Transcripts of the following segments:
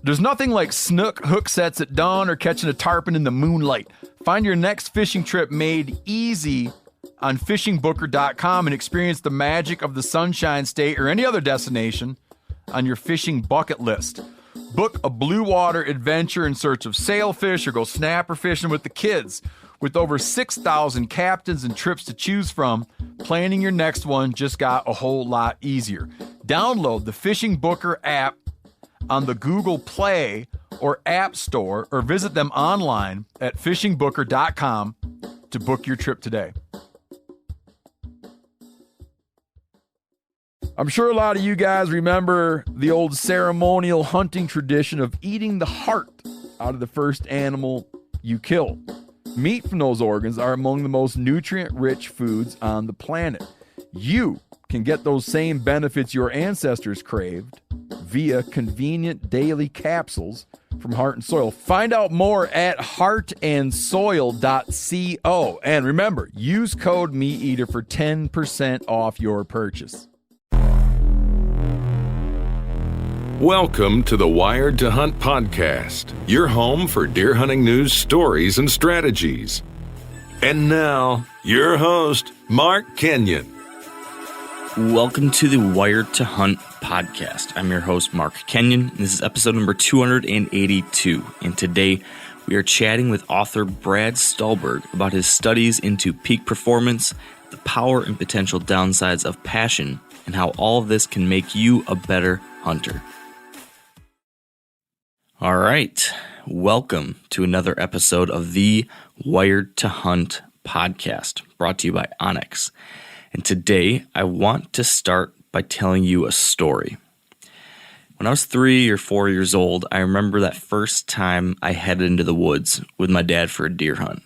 There's nothing like snook hook sets at dawn or catching a tarpon in the moonlight. Find your next fishing trip made easy on fishingbooker.com and experience the magic of the Sunshine State or any other destination on your fishing bucket list. Book a blue water adventure in search of sailfish or go snapper fishing with the kids. With over 6,000 captains and trips to choose from, planning your next one just got a whole lot easier. Download the Fishing Booker app on the Google Play or App Store or visit them online at fishingbooker.com to book your trip today. I'm sure a lot of you guys remember the old ceremonial hunting tradition of eating the heart out of the first animal you kill. Meat from those organs are among the most nutrient-rich foods on the planet. You can get those same benefits your ancestors craved via convenient daily capsules from Heart and Soil. Find out more at heartandsoil.co. And remember, use code MeatEater for 10% off your purchase. Welcome to the Wired to Hunt podcast, your home for deer hunting news, stories, and strategies. And now, your host, Mark Kenyon. Welcome to the Wired to Hunt podcast. I'm your host, Mark Kenyon. This is episode number 282, and today we are chatting with author Brad Stulberg about his studies into peak performance, the power and potential downsides of passion, and how all of this can make you a better hunter. All right, welcome to another episode of the Wired to Hunt podcast, brought to you by Onyx. And today, I want to start by telling you a story. When I was 3 or 4 years old, I remember that first time I headed into the woods with my dad for a deer hunt.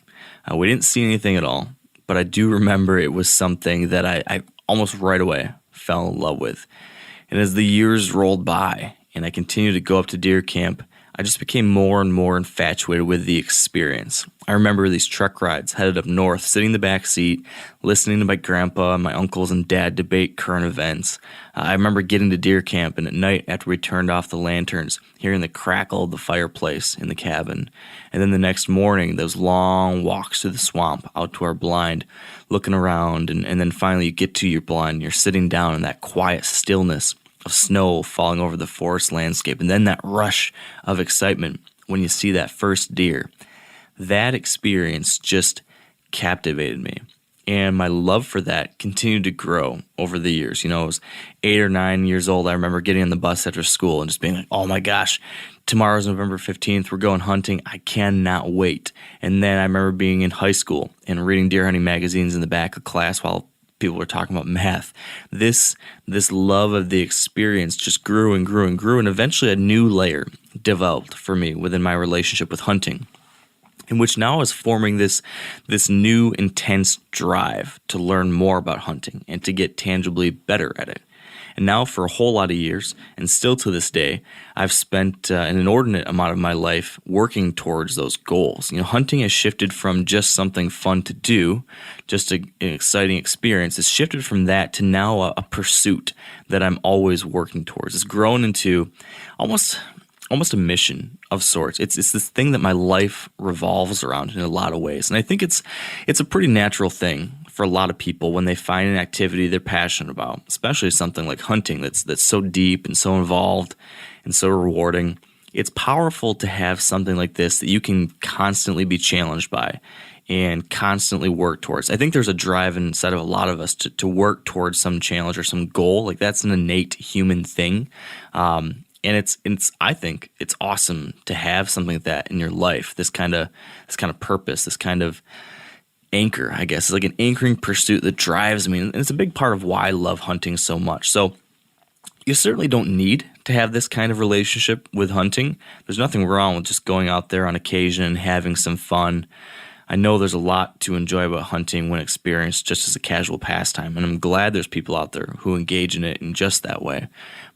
We didn't see anything at all, but I do remember it was something that I almost right away fell in love with. And as the years rolled by and I continued to go up to deer camp, I just became more and more infatuated with the experience. I remember these truck rides headed up north, sitting in the back seat, listening to my grandpa and my uncles and dad debate current events. I remember getting to deer camp, and at night after we turned off the lanterns, hearing the crackle of the fireplace in the cabin. And then the next morning, those long walks through the swamp out to our blind, looking around, and then finally you get to your blind, and you're sitting down in that quiet stillness of snow falling over the forest landscape, and then that rush of excitement when you see that first deer. That experience just captivated me, and my love for that continued to grow over the years. You know, I was 8 or 9 years old. I remember getting on the bus after school and just being like, oh my gosh, tomorrow's November 15th, we're going hunting, I cannot wait. And then I remember being in high school and reading deer hunting magazines in the back of class while people were talking about math. This love of the experience just grew and grew and grew, and eventually a new layer developed for me within my relationship with hunting, in which now I was forming this new intense drive to learn more about hunting and to get tangibly better at it. And now for a whole lot of years, and still to this day, I've spent an inordinate amount of my life working towards those goals. You know, hunting has shifted from just something fun to do, just an exciting experience. It's shifted from that to now a pursuit that I'm always working towards. It's grown into almost a mission of sorts. It's this thing that my life revolves around in a lot of ways. And I think it's a pretty natural thing for a lot of people when they find an activity they're passionate about, especially something like hunting that's so deep and so involved and so rewarding. It's powerful to have something like this that you can constantly be challenged by and constantly work towards. I think there's a drive inside of a lot of us to work towards some challenge or some goal. Like, that's an innate human thing. And I think it's awesome to have something like that in your life. This kind of purpose, this kind of anchor, I guess. It's like an anchoring pursuit that drives me, and it's a big part of why I love hunting so much. So you certainly don't need to have this kind of relationship with hunting. There's nothing wrong with just going out there on occasion and having some fun. I know there's a lot to enjoy about hunting when experienced just as a casual pastime, and I'm glad there's people out there who engage in it in just that way.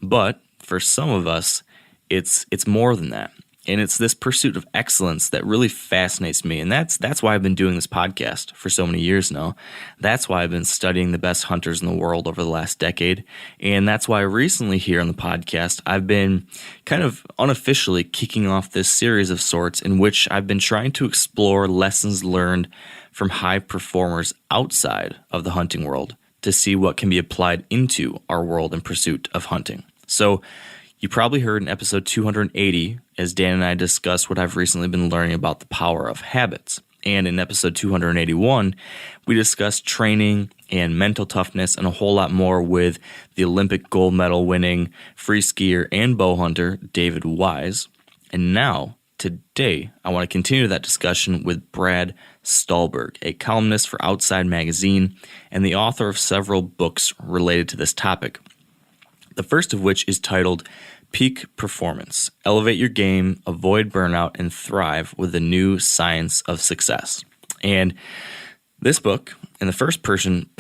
But for some of us, it's more than that. And it's this pursuit of excellence that really fascinates me. And that's why I've been doing this podcast for so many years now. That's why I've been studying the best hunters in the world over the last decade. And that's why recently here on the podcast, I've been kind of unofficially kicking off this series of sorts in which I've been trying to explore lessons learned from high performers outside of the hunting world to see what can be applied into our world in pursuit of hunting. So you probably heard in episode 280, as Dan and I discussed what I've recently been learning about the power of habits. And in episode 281, we discussed training and mental toughness and a whole lot more with the Olympic gold medal winning free skier and bow hunter, David Wise. And now, today, I want to continue that discussion with Brad Stulberg, a columnist for Outside Magazine and the author of several books related to this topic. The first of which is titled Peak Performance, Elevate Your Game, Avoid Burnout, and Thrive with the New Science of Success. And this book, and the first portion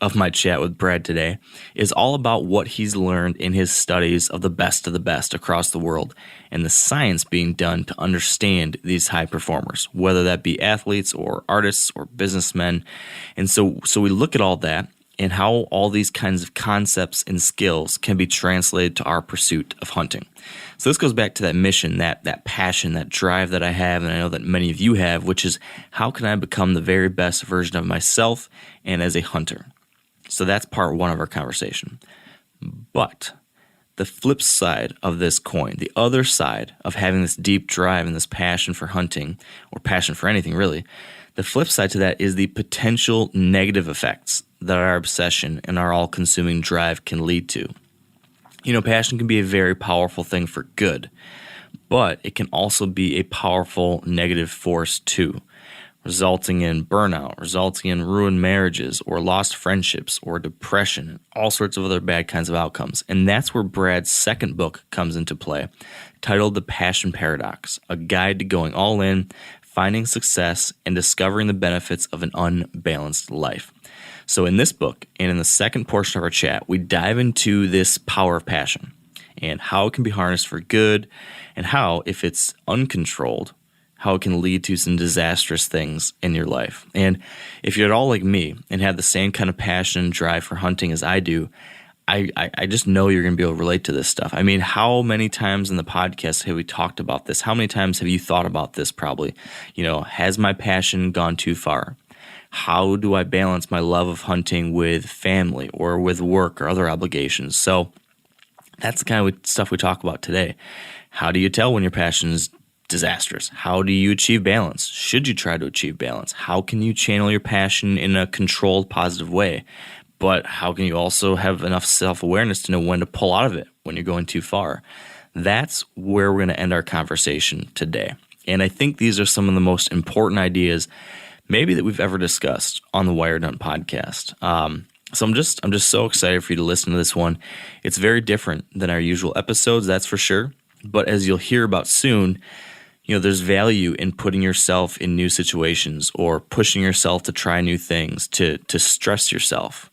of my chat with Brad today, is all about what he's learned in his studies of the best across the world and the science being done to understand these high performers, whether that be athletes or artists or businessmen. And so we look at all that and how all these kinds of concepts and skills can be translated to our pursuit of hunting. So this goes back to that mission, that passion, that drive that I have, and I know that many of you have, which is how can I become the very best version of myself and as a hunter? So that's part one of our conversation. But the flip side of this coin, the other side of having this deep drive and this passion for hunting, or passion for anything really, the flip side to that is the potential negative effects that our obsession and our all-consuming drive can lead to. You know, passion can be a very powerful thing for good, but it can also be a powerful negative force too, resulting in burnout, resulting in ruined marriages or lost friendships or depression and all sorts of other bad kinds of outcomes. And that's where Brad's second book comes into play, titled The Passion Paradox, a guide to going all in, finding success, and discovering the benefits of an unbalanced life. So in this book, and in the second portion of our chat, we dive into this power of passion and how it can be harnessed for good, and how, if it's uncontrolled, how it can lead to some disastrous things in your life. And if you're at all like me and have the same kind of passion and drive for hunting as I do, I just know you're going to be able to relate to this stuff. I mean, how many times in the podcast have we talked about this? How many times have you thought about this probably? You know, has my passion gone too far? How do I balance my love of hunting with family or with work or other obligations? So that's the kind of stuff we talk about today. How do you tell when your passion is disastrous? How do you achieve balance? Should you try to achieve balance? How can you channel your passion in a controlled, positive way? But how can you also have enough self-awareness to know when to pull out of it when you're going too far? That's where we're going to end our conversation today. And I think these are some of the most important ideas maybe that we've ever discussed on the Wired Hunt podcast. So I'm just so excited for you to listen to this one. It's very different than our usual episodes, that's for sure. But as you'll hear about soon, you know, there's value in putting yourself in new situations or pushing yourself to try new things, to stress yourself.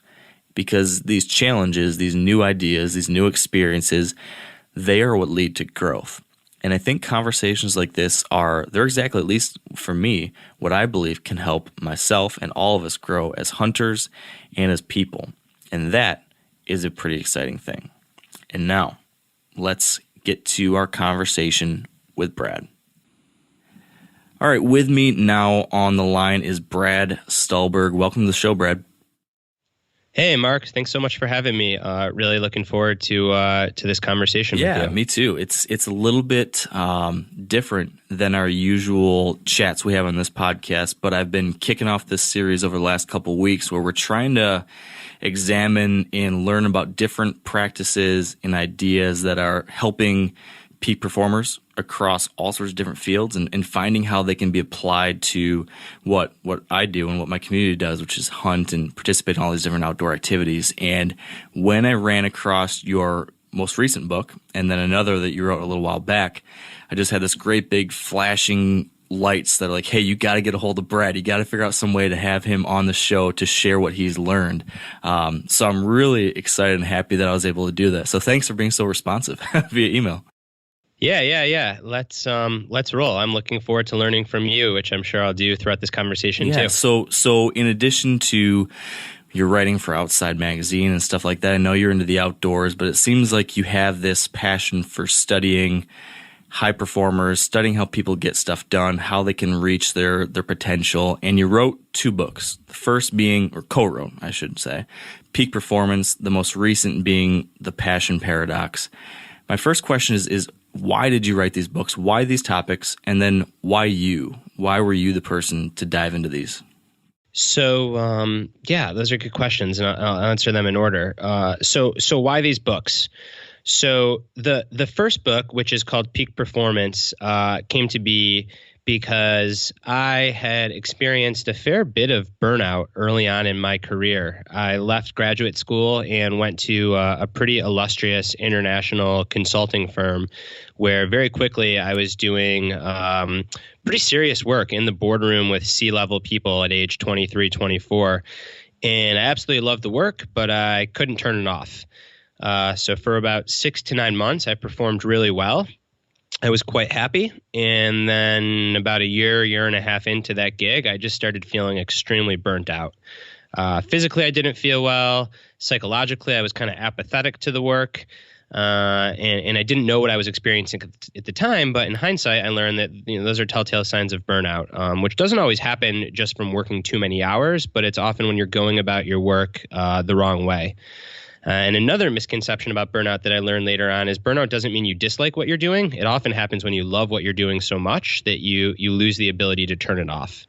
Because these challenges, these new ideas, these new experiences, they are what lead to growth. And I think conversations like this they're exactly, at least for me, what I believe can help myself and all of us grow as hunters and as people. And that is a pretty exciting thing. And now, let's get to our conversation with Brad. All right, with me now on the line is Brad Stulberg. Welcome to the show, Brad. Hey, Mark. Thanks so much for having me. Really looking forward to this conversation with you. Yeah, me too. It's a little bit different than our usual chats we have on this podcast, but I've been kicking off this series over the last couple of weeks where we're trying to examine and learn about different practices and ideas that are helping peak performers across all sorts of different fields and finding how they can be applied to what I do and what my community does, which is hunt and participate in all these different outdoor activities. And when I ran across your most recent book and then another that you wrote a little while back, I just had this great big flashing lights that are like, hey, you got to get a hold of Brad. You got to figure out some way to have him on the show to share what he's learned. So I'm really excited and happy that I was able to do that. So thanks for being so responsive via email. Yeah. Let's roll. I'm looking forward to learning from you, which I'm sure I'll do throughout this conversation too. So in addition to your writing for Outside Magazine and stuff like that, I know you're into the outdoors, but it seems like you have this passion for studying high performers, studying how people get stuff done, how they can reach their potential. And you wrote 2 books. The first being, or co-wrote, I should say, Peak Performance. The most recent being The Passion Paradox. My first question is why did you write these books? Why these topics? And then why you? Why were you the person to dive into these? So, those are good questions, and I'll answer them in order. So why these books? So the first book, which is called Peak Performance, came to be because I had experienced a fair bit of burnout early on in my career. I left graduate school and went to a pretty illustrious international consulting firm where very quickly I was doing pretty serious work in the boardroom with C-level people at age 23, 24. And I absolutely loved the work, but I couldn't turn it off. So for about 6 to 9 months, I performed really well. I was quite happy. And then about a year and a half into that gig, I just started feeling extremely burnt out. Physically, I didn't feel well. Psychologically, I was kind of apathetic to the work. And I didn't know what I was experiencing at the time. But in hindsight, I learned that those are telltale signs of burnout, which doesn't always happen just from working too many hours, but it's often when you're going about your work the wrong way. And another misconception about burnout that I learned later on is burnout doesn't mean you dislike what you're doing. It often happens when you love what you're doing so much that you lose the ability to turn it off.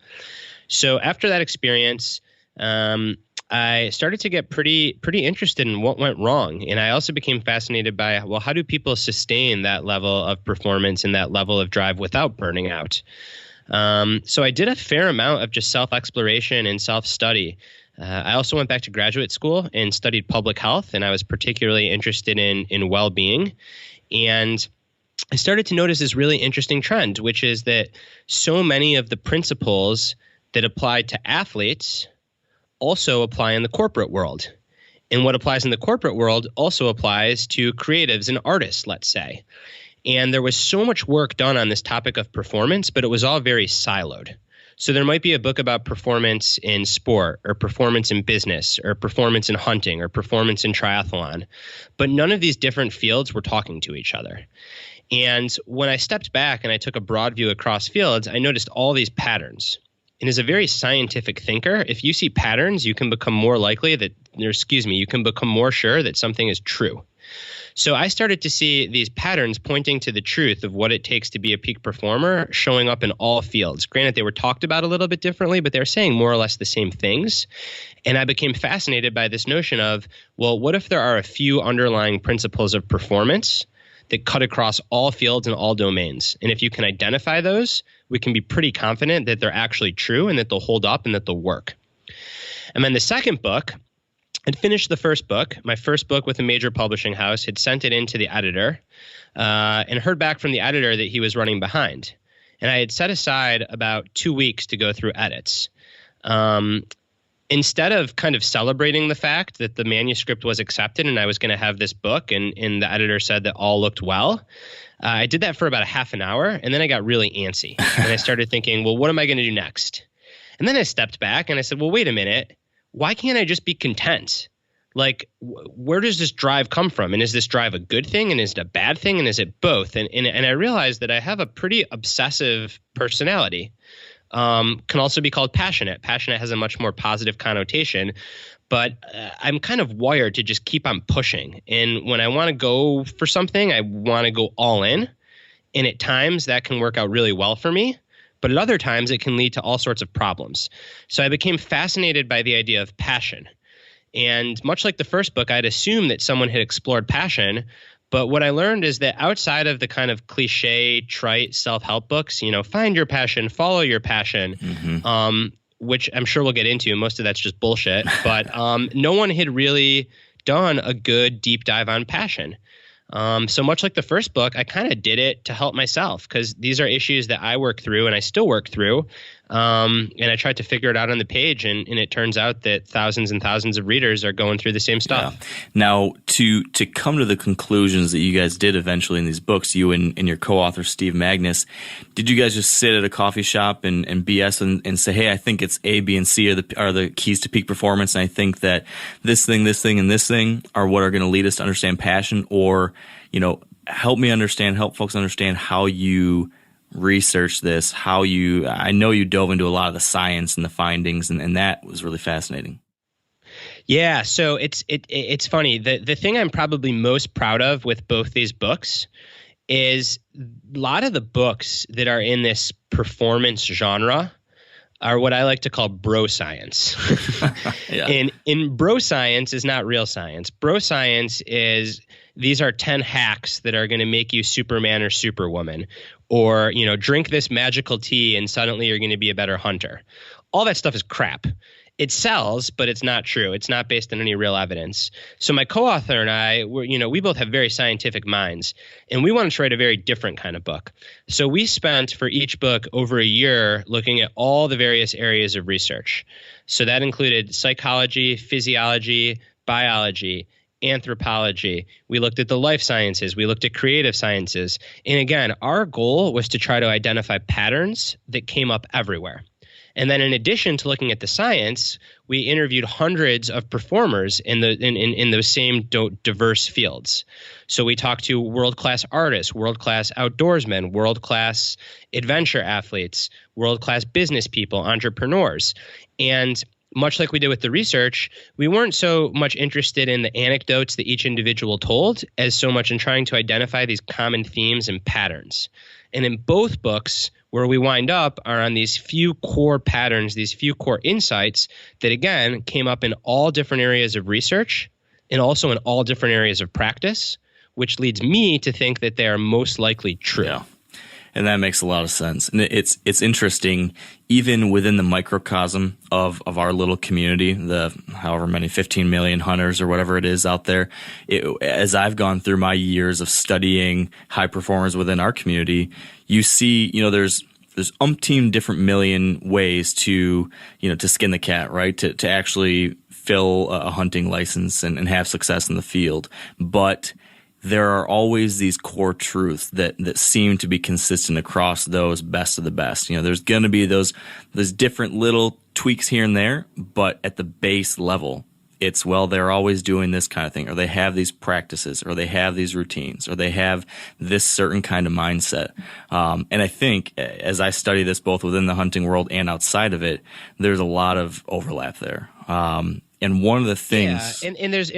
So after that experience, I started to get pretty interested in what went wrong. And I also became fascinated by, well, how do people sustain that level of performance and that level of drive without burning out? So I did a fair amount of just self-exploration and self-study. I also went back to graduate school and studied public health, and I was particularly interested in well-being. And I started to notice this really interesting trend, which is that so many of the principles that apply to athletes also apply in the corporate world. And what applies in the corporate world also applies to creatives and artists, let's say. And there was so much work done on this topic of performance, but it was all very siloed. So there might be a book about performance in sport or performance in business or performance in hunting or performance in triathlon, but none of these different fields were talking to each other. And when I stepped back and I took a broad view across fields, I noticed all these patterns. And as a very scientific thinker, if you see patterns, you can become more likely that, you can become more sure that something is true. So I started to see these patterns pointing to the truth of what it takes to be a peak performer showing up in all fields. Granted, they were talked about a little bit differently, but they were saying more or less the same things. And I became fascinated by this notion of, well, what if there are a few underlying principles of performance that cut across all fields and all domains? And if you can identify those, we can be pretty confident that they're actually true and that they'll hold up and that they'll work. And then the second book, I'd finished the first book. My first book with a major publishing house, had sent it in to the editor and heard back from the editor that he was running behind. And I had set aside about 2 weeks to go through edits. Instead of kind of celebrating the fact that the manuscript was accepted and I was going to have this book and the editor said that all looked well, I did that for about a half an hour, and then I got really antsy. And I started thinking, well, what am I going to do next? And then I stepped back and I said, well, wait a minute. Why can't I just be content? Like, where does this drive come from? And is this drive a good thing? And is it a bad thing? And is it both? And I realized that I have a pretty obsessive personality. Can also be called passionate. Passionate has a much more positive connotation, but I'm kind of wired to just keep on pushing. And when I want to go for something, I want to go all in. And at times that can work out really well for me. But at other times, it can lead to all sorts of problems. So I became fascinated by the idea of passion. And much like the first book, I'd assumed that someone had explored passion. But what I learned is that outside of the kind of cliche, trite self-help books, find your passion, follow your passion, which I'm sure we'll get into. Most of that's just bullshit. But no one had really done a good deep dive on passion. So much like the first book, I kind of did it to help myself because these are issues that I work through and I still work through. And I tried to figure it out on the page, and it turns out that thousands and thousands of readers are going through the same stuff. Yeah. Now, to come to the conclusions that you guys did eventually in these books, you and your co-author Steve Magnus, did you guys just sit at a coffee shop and BS and say, hey, I think it's A, B, and C are the keys to peak performance, and I think that this thing, and this thing are what are going to lead us to understand passion? Or, help folks understand how you research this, I know you dove into a lot of the science and the findings, and that was really fascinating. Yeah, so it's funny. The thing I'm probably most proud of with both these books is a lot of the books that are in this performance genre are what I like to call bro science. Yeah. In bro science is not real science. Bro science is these are 10 hacks that are going to make you Superman or Superwoman, or, drink this magical tea and suddenly you're going to be a better hunter. All that stuff is crap. It sells, but it's not true. It's not based on any real evidence. So my co-author and I, we both have very scientific minds, and we wanted to write a very different kind of book. So we spent for each book over a year looking at all the various areas of research. So that included psychology, physiology, biology, anthropology. We looked at the life sciences. We looked at creative sciences. And again, our goal was to try to identify patterns that came up everywhere. And then in addition to looking at the science, we interviewed hundreds of performers in those same diverse fields. So we talked to world-class artists, world-class outdoorsmen, world-class adventure athletes, world-class business people, entrepreneurs. And much like we did with the research, we weren't so much interested in the anecdotes that each individual told as so much in trying to identify these common themes and patterns. And in both books, where we wind up are on these few core patterns, these few core insights that, again, came up in all different areas of research and also in all different areas of practice, which leads me to think that they are most likely true. Yeah. And that makes a lot of sense. And it's interesting, even within the microcosm of our little community, the however many 15 million hunters or whatever it is out there, as I've gone through my years of studying high performers within our community, you see, there's umpteen different million ways to skin the cat, right? To actually fill a hunting license and have success in the field. But there are always these core truths that seem to be consistent across those best of the best. There's going to be those different little tweaks here and there, but at the base level, it's, they're always doing this kind of thing, or they have these practices, or they have these routines, or they have this certain kind of mindset. And I think as I study this both within the hunting world and outside of it, there's a lot of overlap there. And one of the things, and there's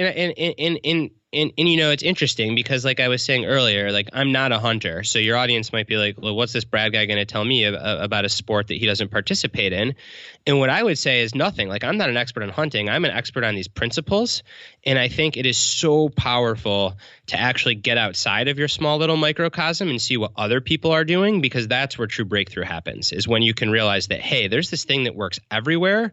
And it's interesting because, like I was saying earlier, like I'm not a hunter. So your audience might be like, well, what's this Brad guy going to tell me about a sport that he doesn't participate in? And what I would say is nothing. Like, I'm not an expert on hunting. I'm an expert on these principles. And I think it is so powerful to actually get outside of your small little microcosm and see what other people are doing, because that's where true breakthrough happens, is when you can realize that, hey, there's this thing that works everywhere.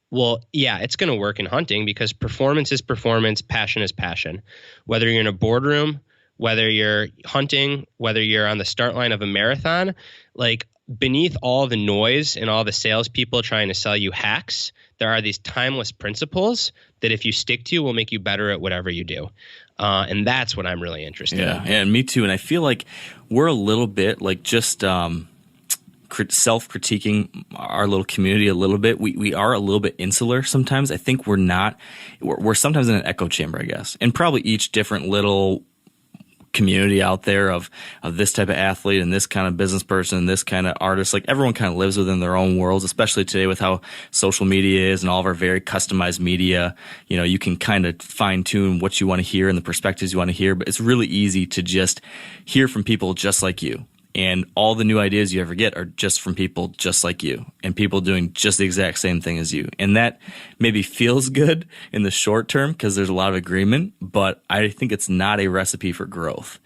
Well, yeah, it's going to work in hunting because performance is performance, passion is passion. Whether you're in a boardroom, whether you're hunting, whether you're on the start line of a marathon, like beneath all the noise and all the salespeople trying to sell you hacks, there are these timeless principles that if you stick to will make you better at whatever you do. And that's what I'm really interested in. Yeah, and me too. And I feel like we're a little bit like just self-critiquing our little community a little bit. We are a little bit insular sometimes. I think we're sometimes in an echo chamber, I guess. And probably each different little community out there of this type of athlete and this kind of business person and this kind of artist, like everyone kind of lives within their own worlds, especially today with how social media is and all of our very customized media. You can kind of fine tune what you want to hear and the perspectives you want to hear, but it's really easy to just hear from people just like you. And all the new ideas you ever get are just from people just like you and people doing just the exact same thing as you. And that maybe feels good in the short term because there's a lot of agreement, but I think it's not a recipe for growth,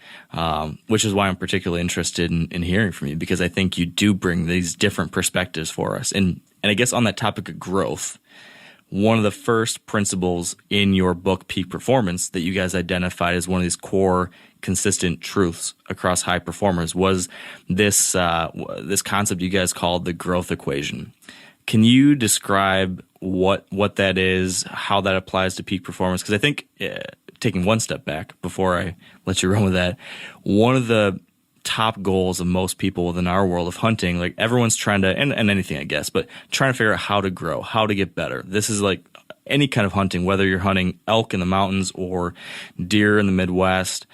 which is why I'm particularly interested in hearing from you, because I think you do bring these different perspectives for us. And I guess on that topic of growth, one of the first principles in your book, Peak Performance, that you guys identified as one of these core consistent truths across high performers was this concept you guys called the growth equation. Can you describe what that is, how that applies to peak performance? Because I think, taking one step back before I let you run with that, one of the top goals of most people within our world of hunting, like everyone's trying to, and anything, I guess, but trying to figure out how to grow, how to get better. This is like any kind of hunting, whether you're hunting elk in the mountains or deer in the Midwest.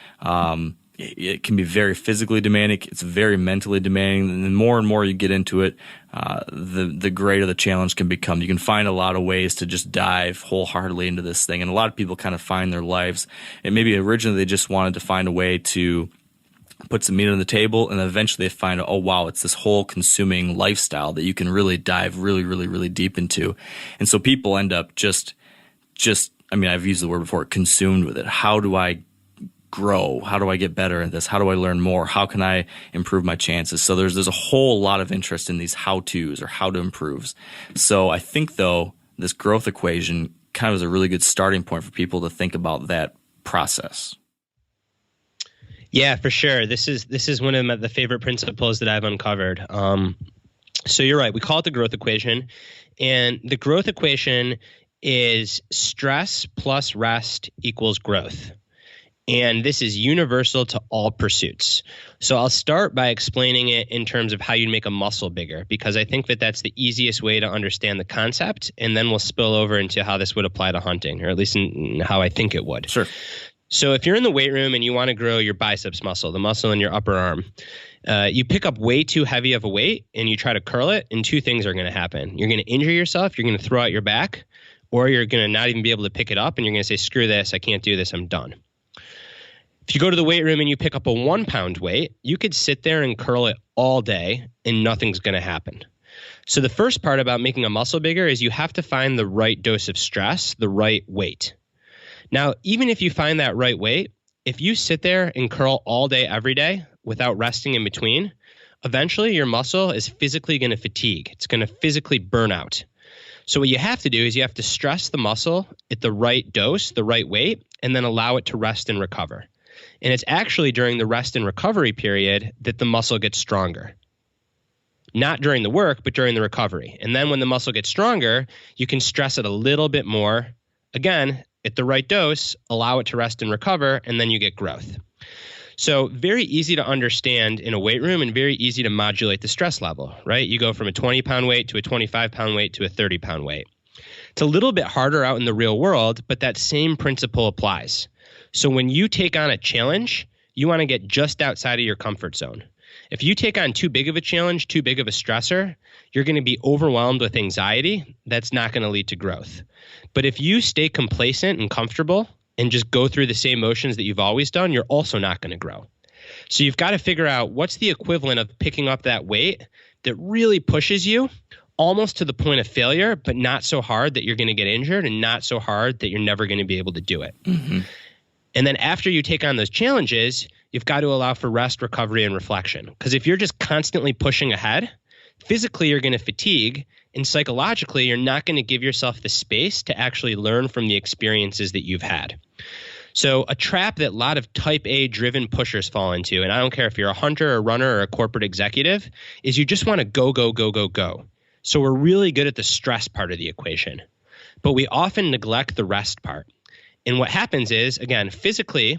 It can be very physically demanding. It's very mentally demanding. And the more and more you get into it, the greater the challenge can become. You can find a lot of ways to just dive wholeheartedly into this thing. And a lot of people kind of find their lives. And maybe originally they just wanted to find a way to put some meat on the table, and eventually they find, oh wow, it's this whole consuming lifestyle that you can really dive really, really, really deep into. And so people end up just I mean, I've used the word before, consumed with it. How do I grow? How do I get better at this? How do I learn more? How can I improve my chances? So there's a whole lot of interest in these how-tos or how to improves. So I think, though, this growth equation kind of is a really good starting point for people to think about that process. Yeah, for sure. This is one of the favorite principles that I've uncovered. So you're right. We call it the growth equation. And the growth equation is stress plus rest equals growth. And this is universal to all pursuits. So I'll start by explaining it in terms of how you make a muscle bigger, because I think that that's the easiest way to understand the concept. And then we'll spill over into how this would apply to hunting, or at least in how I think it would. Sure. So if you're in the weight room and you want to grow your biceps muscle, the muscle in your upper arm, you pick up way too heavy of a weight and you try to curl it, and two things are going to happen. You're going to injure yourself, you're going to throw out your back, or you're going to not even be able to pick it up and you're going to say, screw this, I can't do this, I'm done. If you go to the weight room and you pick up a 1 pound weight, you could sit there and curl it all day and nothing's going to happen. So the first part about making a muscle bigger is you have to find the right dose of stress, the right weight. Now, even if you find that right weight, if you sit there and curl all day, every day without resting in between, eventually your muscle is physically going to fatigue. It's going to physically burn out. So what you have to do is you have to stress the muscle at the right dose, the right weight, and then allow it to rest and recover. And it's actually during the rest and recovery period that the muscle gets stronger. Not during the work, but during the recovery. And then when the muscle gets stronger, you can stress it a little bit more. Again, at the right dose, allow it to rest and recover, and then you get growth. So very easy to understand in a weight room and very easy to modulate the stress level, right? You go from a 20-pound weight to a 25-pound weight to a 30-pound weight. It's a little bit harder out in the real world, but that same principle applies. So when you take on a challenge, you want to get just outside of your comfort zone. If you take on too big of a challenge, too big of a stressor, you're going to be overwhelmed with anxiety. That's not going to lead to growth. But if you stay complacent and comfortable and just go through the same motions that you've always done, you're also not going to grow. So you've got to figure out what's the equivalent of picking up that weight that really pushes you almost to the point of failure, but not so hard that you're going to get injured and not so hard that you're never going to be able to do it. Mm-hmm. And then after you take on those challenges, you've got to allow for rest, recovery, and reflection. Because if you're just constantly pushing ahead, physically you're going to fatigue, and psychologically you're not going to give yourself the space to actually learn from the experiences that you've had. So a trap that a lot of type A driven pushers fall into, and I don't care if you're a hunter, a runner, or a corporate executive, is you just want to go, go, go, go, go. So we're really good at the stress part of the equation, but we often neglect the rest part. And what happens is, again, physically,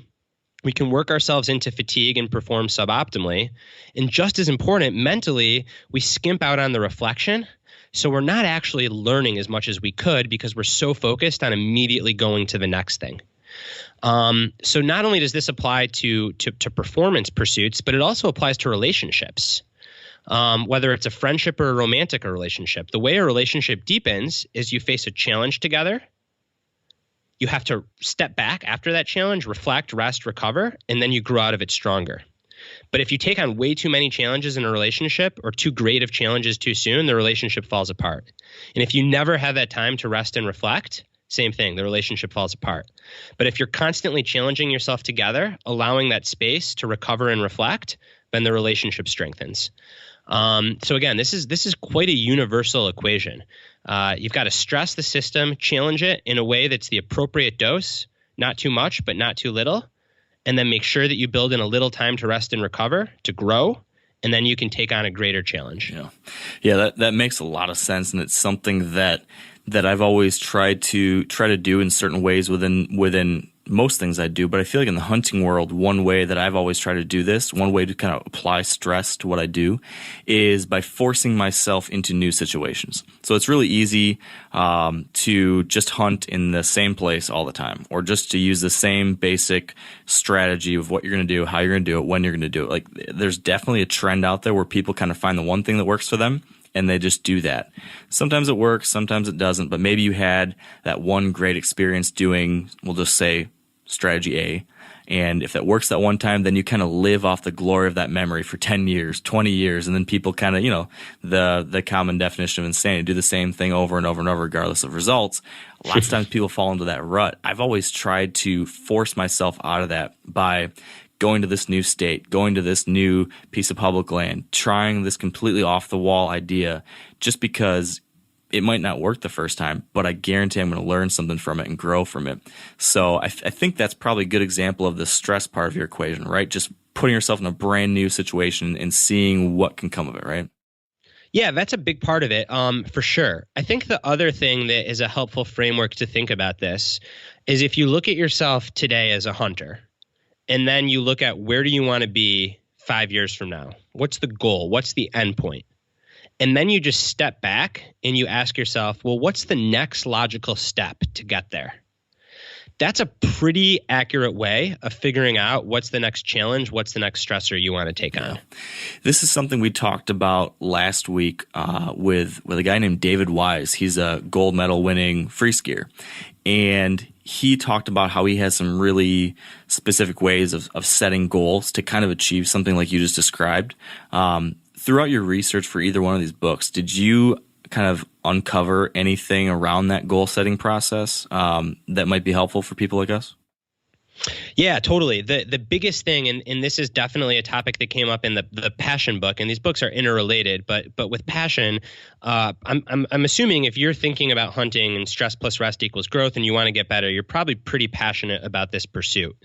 we can work ourselves into fatigue and perform suboptimally. And just as important, mentally, we skimp out on the reflection. So we're not actually learning as much as we could because we're so focused on immediately going to the next thing. So not only does this apply to performance pursuits, but it also applies to relationships. Whether it's a friendship or a romantic relationship, the way a relationship deepens is you face a challenge together. You have to step back after that challenge, reflect, rest, recover, and then you grow out of it stronger. But if you take on way too many challenges in a relationship or too great of challenges too soon, the relationship falls apart. And if you never have that time to rest and reflect, same thing, the relationship falls apart. But if you're constantly challenging yourself together, allowing that space to recover and reflect, then the relationship strengthens. So again, this is quite a universal equation. You've got to stress the system, challenge it in a way that's the appropriate dose, not too much, but not too little, and then make sure that you build in a little time to rest and recover, to grow, and then you can take on a greater challenge. Yeah, that makes a lot of sense, and it's something that I've always tried to do in certain ways within most things I do. But I feel like in the hunting world, one way that I've always tried to do this, one way to kind of apply stress to what I do, is by forcing myself into new situations. So it's really easy to just hunt in the same place all the time, or just to use the same basic strategy of what you're going to do, how you're going to do it, when you're going to do it. Like, there's definitely a trend out there where people kind of find the one thing that works for them, and they just do that. Sometimes it works, sometimes it doesn't, but maybe you had that one great experience doing, we'll just say, strategy A. And if that works that one time, then you kind of live off the glory of that memory for 10 years, 20 years. And then people kind of, the common definition of insanity, do the same thing over and over and over, regardless of results. Lots of times people fall into that rut. I've always tried to force myself out of that by going to this new state, going to this new piece of public land, trying this completely off the wall idea, just because it might not work the first time, but I guarantee I'm going to learn something from it and grow from it. So I think that's probably a good example of the stress part of your equation, right? Just putting yourself in a brand new situation and seeing what can come of it, right? Yeah, that's a big part of it, for sure. I think the other thing that is a helpful framework to think about this is if you look at yourself today as a hunter, and then you look at where do you want to be 5 years from now? What's the goal? What's the end point? And then you just step back and you ask yourself, well, what's the next logical step to get there? That's a pretty accurate way of figuring out what's the next challenge, what's the next stressor you want to take on. This is something we talked about last week with a guy named David Wise. He's a gold medal winning free skier. And he talked about how he has some really specific ways of setting goals to kind of achieve something like you just described. Throughout your research for either one of these books, did you kind of uncover anything around that goal setting process that might be helpful for people like us? Yeah, totally. The biggest thing, and this is definitely a topic that came up in the Passion book, and these books are interrelated, but with Passion, I'm assuming if you're thinking about hunting and stress plus rest equals growth and you want to get better, you're probably pretty passionate about this pursuit.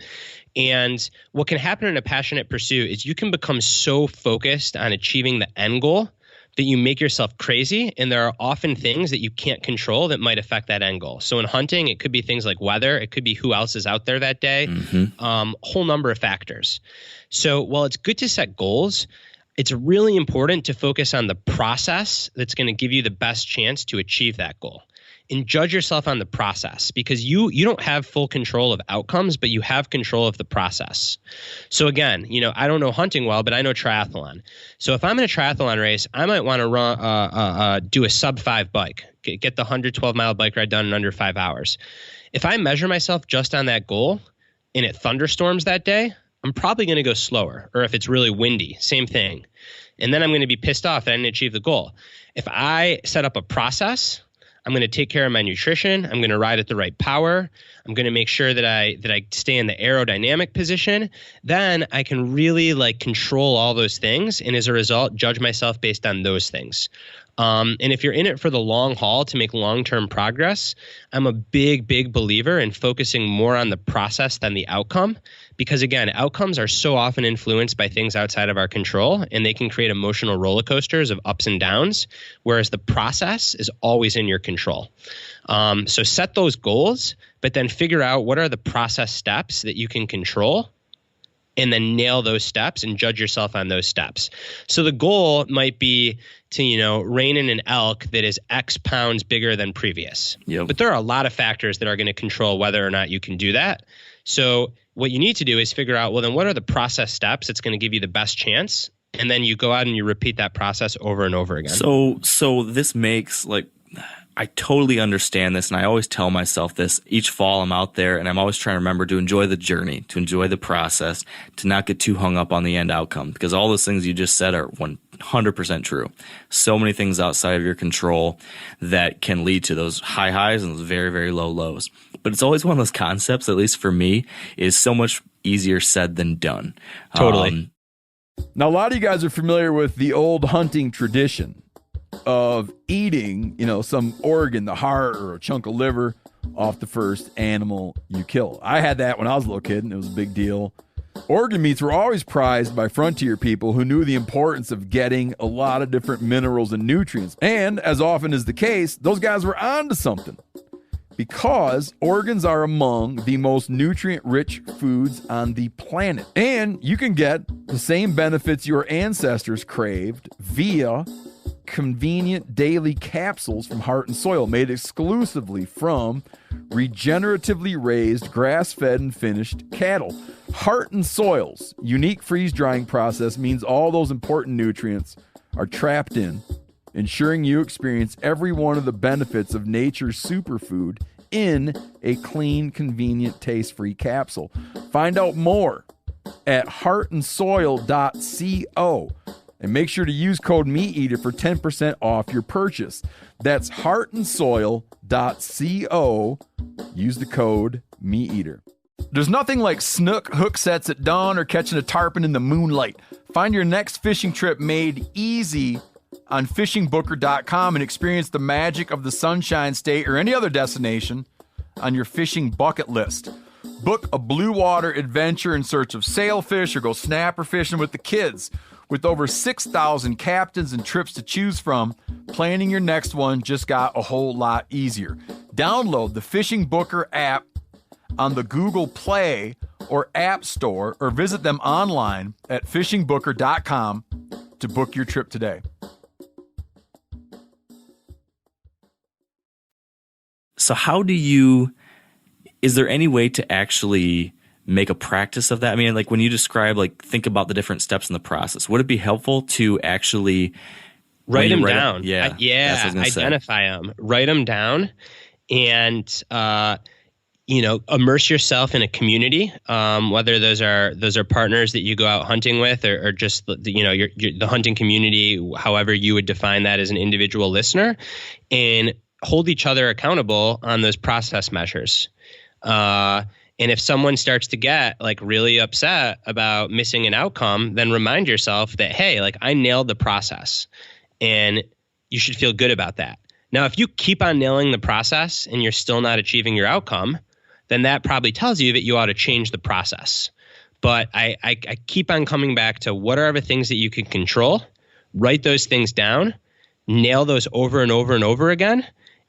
And what can happen in a passionate pursuit is you can become so focused on achieving the end goal that you make yourself crazy, and there are often things that you can't control that might affect that end goal. So in hunting, it could be things like weather, it could be who else is out there that day, whole number of factors. So while it's good to set goals, it's really important to focus on the process that's going to give you the best chance to achieve that goal. And judge yourself on the process, because you don't have full control of outcomes, but you have control of the process. So again, I don't know hunting well, but I know triathlon. So if I'm in a triathlon race, I might want to run, do a sub-5 bike, get the 112-mile bike ride done in under 5 hours. If I measure myself just on that goal and it thunderstorms that day, I'm probably going to go slower. Or if it's really windy, same thing. And then I'm going to be pissed off that I didn't achieve the goal. If I set up a process, I'm going to take care of my nutrition. I'm going to ride at the right power. I'm going to make sure that I stay in the aerodynamic position. Then I can really control all those things, and as a result, judge myself based on those things. And if you're in it for the long haul to make long-term progress, I'm a big believer in focusing more on the process than the outcome. Because again, outcomes are so often influenced by things outside of our control, and they can create emotional roller coasters of ups and downs, whereas the process is always in your control. So set those goals, but then figure out what are the process steps that you can control, and then nail those steps and judge yourself on those steps. So the goal might be to, rein in an elk that is X pounds bigger than previous. Yep. But there are a lot of factors that are going to control whether or not you can do that. So what you need to do is figure out, well, then what are the process steps that's going to give you the best chance? And then you go out and you repeat that process over and over again. So this makes I totally understand this, and I always tell myself this. Each fall I'm out there, and I'm always trying to remember to enjoy the journey, to enjoy the process, to not get too hung up on the end outcome, because all those things you just said are 100% true. So many things outside of your control that can lead to those high highs and those very, very low lows. But it's always one of those concepts, at least for me, is so much easier said than done. Totally. Now, a lot of you guys are familiar with the old hunting tradition of eating, some organ, the heart or a chunk of liver off the first animal you kill. I had that when I was a little kid, and it was a big deal. Organ meats were always prized by frontier people who knew the importance of getting a lot of different minerals and nutrients. And as often is the case, those guys were onto something, because organs are among the most nutrient-rich foods on the planet. And you can get the same benefits your ancestors craved via convenient daily capsules from Heart and Soil, made exclusively from regeneratively raised, grass-fed, and finished cattle. Heart and Soil's unique freeze-drying process means all those important nutrients are trapped in, ensuring you experience every one of the benefits of nature's superfood in a clean, convenient, taste-free capsule. Find out more at heartandsoil.co. And make sure to use code MeatEater for 10% off your purchase. That's heartandsoil.co. Use the code MeatEater. There's nothing like snook hook sets at dawn or catching a tarpon in the moonlight. Find your next fishing trip made easy on fishingbooker.com and experience the magic of the Sunshine State or any other destination on your fishing bucket list. Book a blue water adventure in search of sailfish or go snapper fishing with the kids. With over 6,000 captains and trips to choose from, planning your next one just got a whole lot easier. Download the Fishing Booker app on the Google Play or App Store, or visit them online at fishingbooker.com to book your trip today. So is there any way to actually make a practice of that? I mean, like when you describe, think about the different steps in the process, would it be helpful to actually write them down? Yeah. Identify them, write them down, and, immerse yourself in a community, whether those are partners that you go out hunting with, or just the hunting community, however you would define that as an individual listener, and hold each other accountable on those process measures. And if someone starts to get really upset about missing an outcome, then remind yourself that, hey, I nailed the process, and you should feel good about that. Now, if you keep on nailing the process and you're still not achieving your outcome, then that probably tells you that you ought to change the process. But I keep on coming back to what are the things that you can control, write those things down, nail those over and over and over again,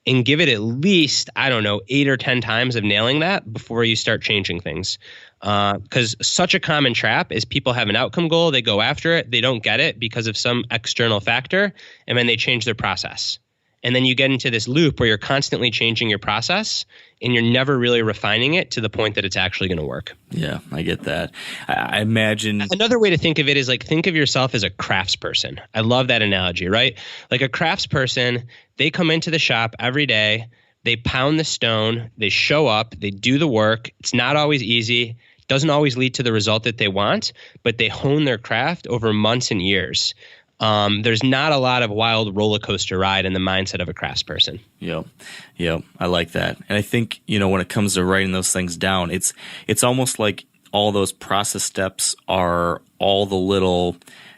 and give it at least, 8 or 10 times of nailing that before you start changing things. Because such a common trap is people have an outcome goal, they go after it, they don't get it because of some external factor, and then they change their process. And then you get into this loop where you're constantly changing your process and you're never really refining it to the point that it's actually going to work. Yeah, I get that. I imagine another way to think of it is think of yourself as a craftsperson. I love that analogy, right? Like a craftsperson, they come into the shop every day, they pound the stone, they show up, they do the work. It's not always easy, doesn't always lead to the result that they want, but they hone their craft over months and years. There's not a lot of wild roller coaster ride in the mindset of a craftsperson. Yep. I like that. And I think, when it comes to writing those things down, it's almost like all those process steps are all the little,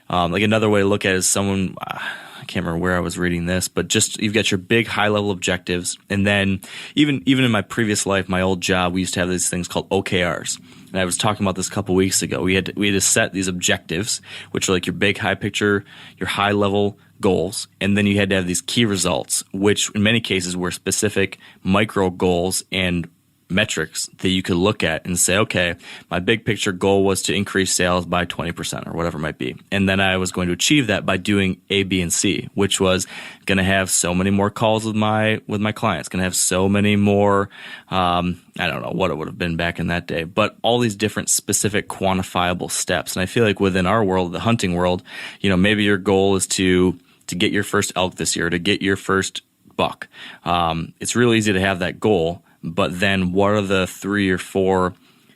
another way to look at it is someone, I can't remember where I was reading this, but just you've got your big high level objectives. And then even in my previous life, my old job, we used to have these things called OKRs. And I was talking about this a couple weeks ago. We had to set these objectives, which are like your big high picture, your high level goals. And then you had to have these key results, which in many cases were specific micro goals and metrics that you could look at and say, okay, my big picture goal was to increase sales by 20% or whatever it might be. And then I was going to achieve that by doing A, B, and C, which was going to have so many more calls with my clients, going to have so many more, I don't know what it would have been back in that day, but all these different specific quantifiable steps. And I feel like within our world, the hunting world, maybe your goal is to get your first elk this year, to get your first buck. It's really easy to have that goal. But then what are the 3 or 4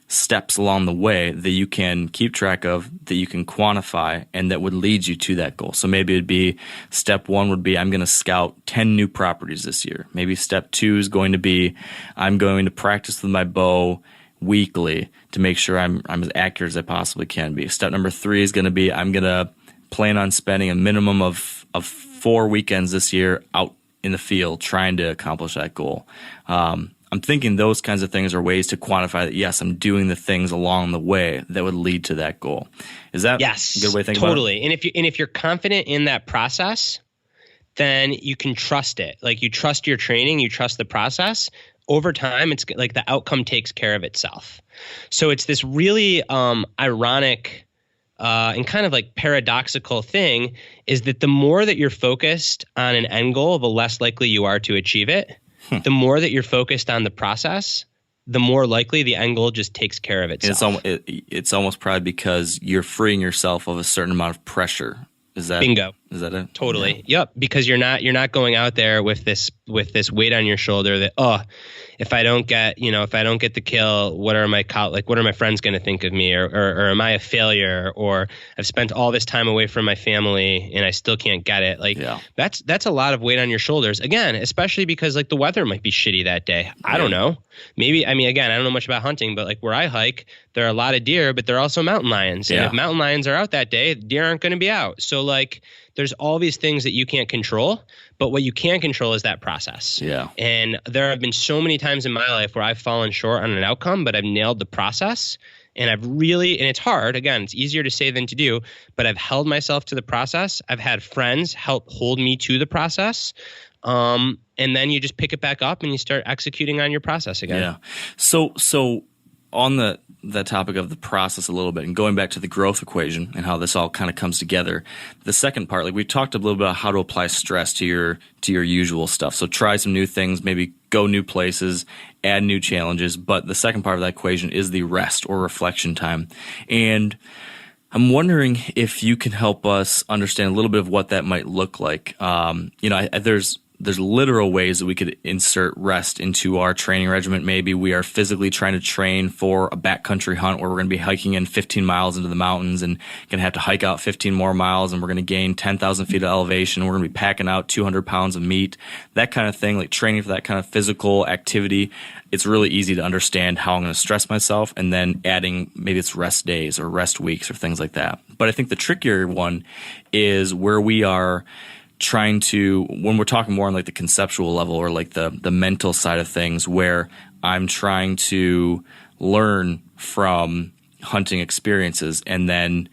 steps along the way that you can keep track of, that you can quantify, and that would lead you to that goal? So maybe it'd be step 1 would be I'm going to scout 10 new properties this year. Maybe step 2 is going to be I'm going to practice with my bow weekly to make sure I'm as accurate as I possibly can be. Step number 3 is going to be I'm going to plan on spending a minimum of 4 weekends this year out in the field trying to accomplish that goal. I'm thinking those kinds of things are ways to quantify that, yes, I'm doing the things along the way that would lead to that goal. Is that a good way to think about it? Totally. And if you're confident in that process, then you can trust it. Like, you trust your training, you trust the process. Over time, it's like the outcome takes care of itself. So it's this really ironic and kind of like paradoxical thing, is that the more that you're focused on an end goal, the less likely you are to achieve it. The more that you're focused on the process, the more likely the end goal just takes care of itself. It's almost probably because you're freeing yourself of a certain amount of pressure. Bingo. Is that it? Totally. Yeah. Yep. Because you're not going out there with this weight on your shoulder that, if I don't get the kill, what are my friends going to think of me, or am I a failure, or I've spent all this time away from my family and I still can't get it. That's a lot of weight on your shoulders. Again, especially because like the weather might be shitty that day. I don't know. Maybe, again, I don't know much about hunting, but like where I hike, there are a lot of deer, but there are also mountain lions. And if mountain lions are out that day, deer aren't going to be out. So like, there's all these things that you can't control, but what you can control is that process. Yeah. And there have been so many times in my life where I've fallen short on an outcome, but I've nailed the process. And and it's hard. Again, it's easier to say than to do, but I've held myself to the process. I've had friends help hold me to the process. And then you just pick it back up and you start executing on your process again. Yeah. So on the topic of the process a little bit, and going back to the growth equation and how this all kind of comes together, the second part, like we talked a little bit about how to apply stress to your usual stuff. So try some new things, maybe go new places, add new challenges. But the second part of that equation is the rest or reflection time. And I'm wondering if you can help us understand a little bit of what that might look like. There's literal ways that we could insert rest into our training regimen. Maybe we are physically trying to train for a backcountry hunt where we're going to be hiking in 15 miles into the mountains and going to have to hike out 15 more miles, and we're going to gain 10,000 feet of elevation. We're going to be packing out 200 pounds of meat, that kind of thing, like training for that kind of physical activity. It's really easy to understand how I'm going to stress myself, and then adding maybe it's rest days or rest weeks or things like that. But I think the trickier one is where we are trying to, when we're talking more on like the conceptual level or like the mental side of things, where I'm trying to learn from hunting experiences. And then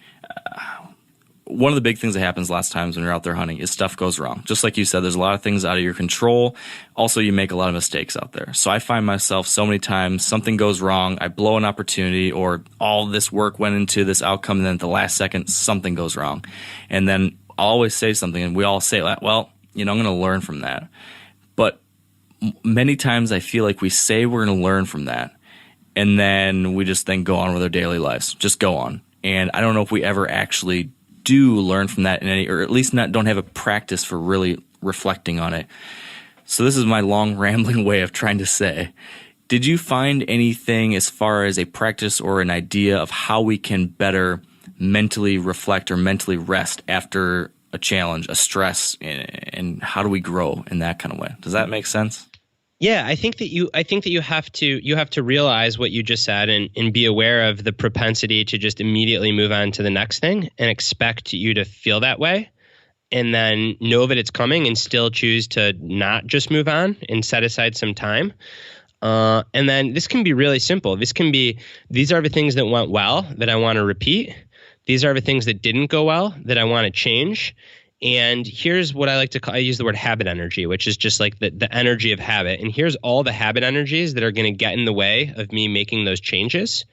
one of the big things that happens last times when you're out there hunting is stuff goes wrong. Just like you said, there's a lot of things out of your control. Also, you make a lot of mistakes out there. So I find myself so many times something goes wrong, I blow an opportunity, or all this work went into this outcome, and then at the last second, something goes wrong. And then I'll always say something, and we all say, well, I'm going to learn from that. But many times I feel like we say we're going to learn from that, and then we just then go on with our daily lives. Just go on. And I don't know if we ever actually do learn from that in any, or at least don't have a practice for really reflecting on it. So this is my long rambling way of trying to say, did you find anything as far as a practice or an idea of how we can better mentally reflect or mentally rest after a challenge, a stress, and how do we grow in that kind of way? Does that make sense? Yeah, I think that you have to realize what you just said and be aware of the propensity to just immediately move on to the next thing and expect you to feel that way, and then know that it's coming and still choose to not just move on and set aside some time. And then this can be really simple. These are the things that went well that I want to repeat. These are the things that didn't go well that I want to change. And here's what I like to call, I use the word habit energy, which is just like the energy of habit. And here's all the habit energies that are going to get in the way of me making those changes.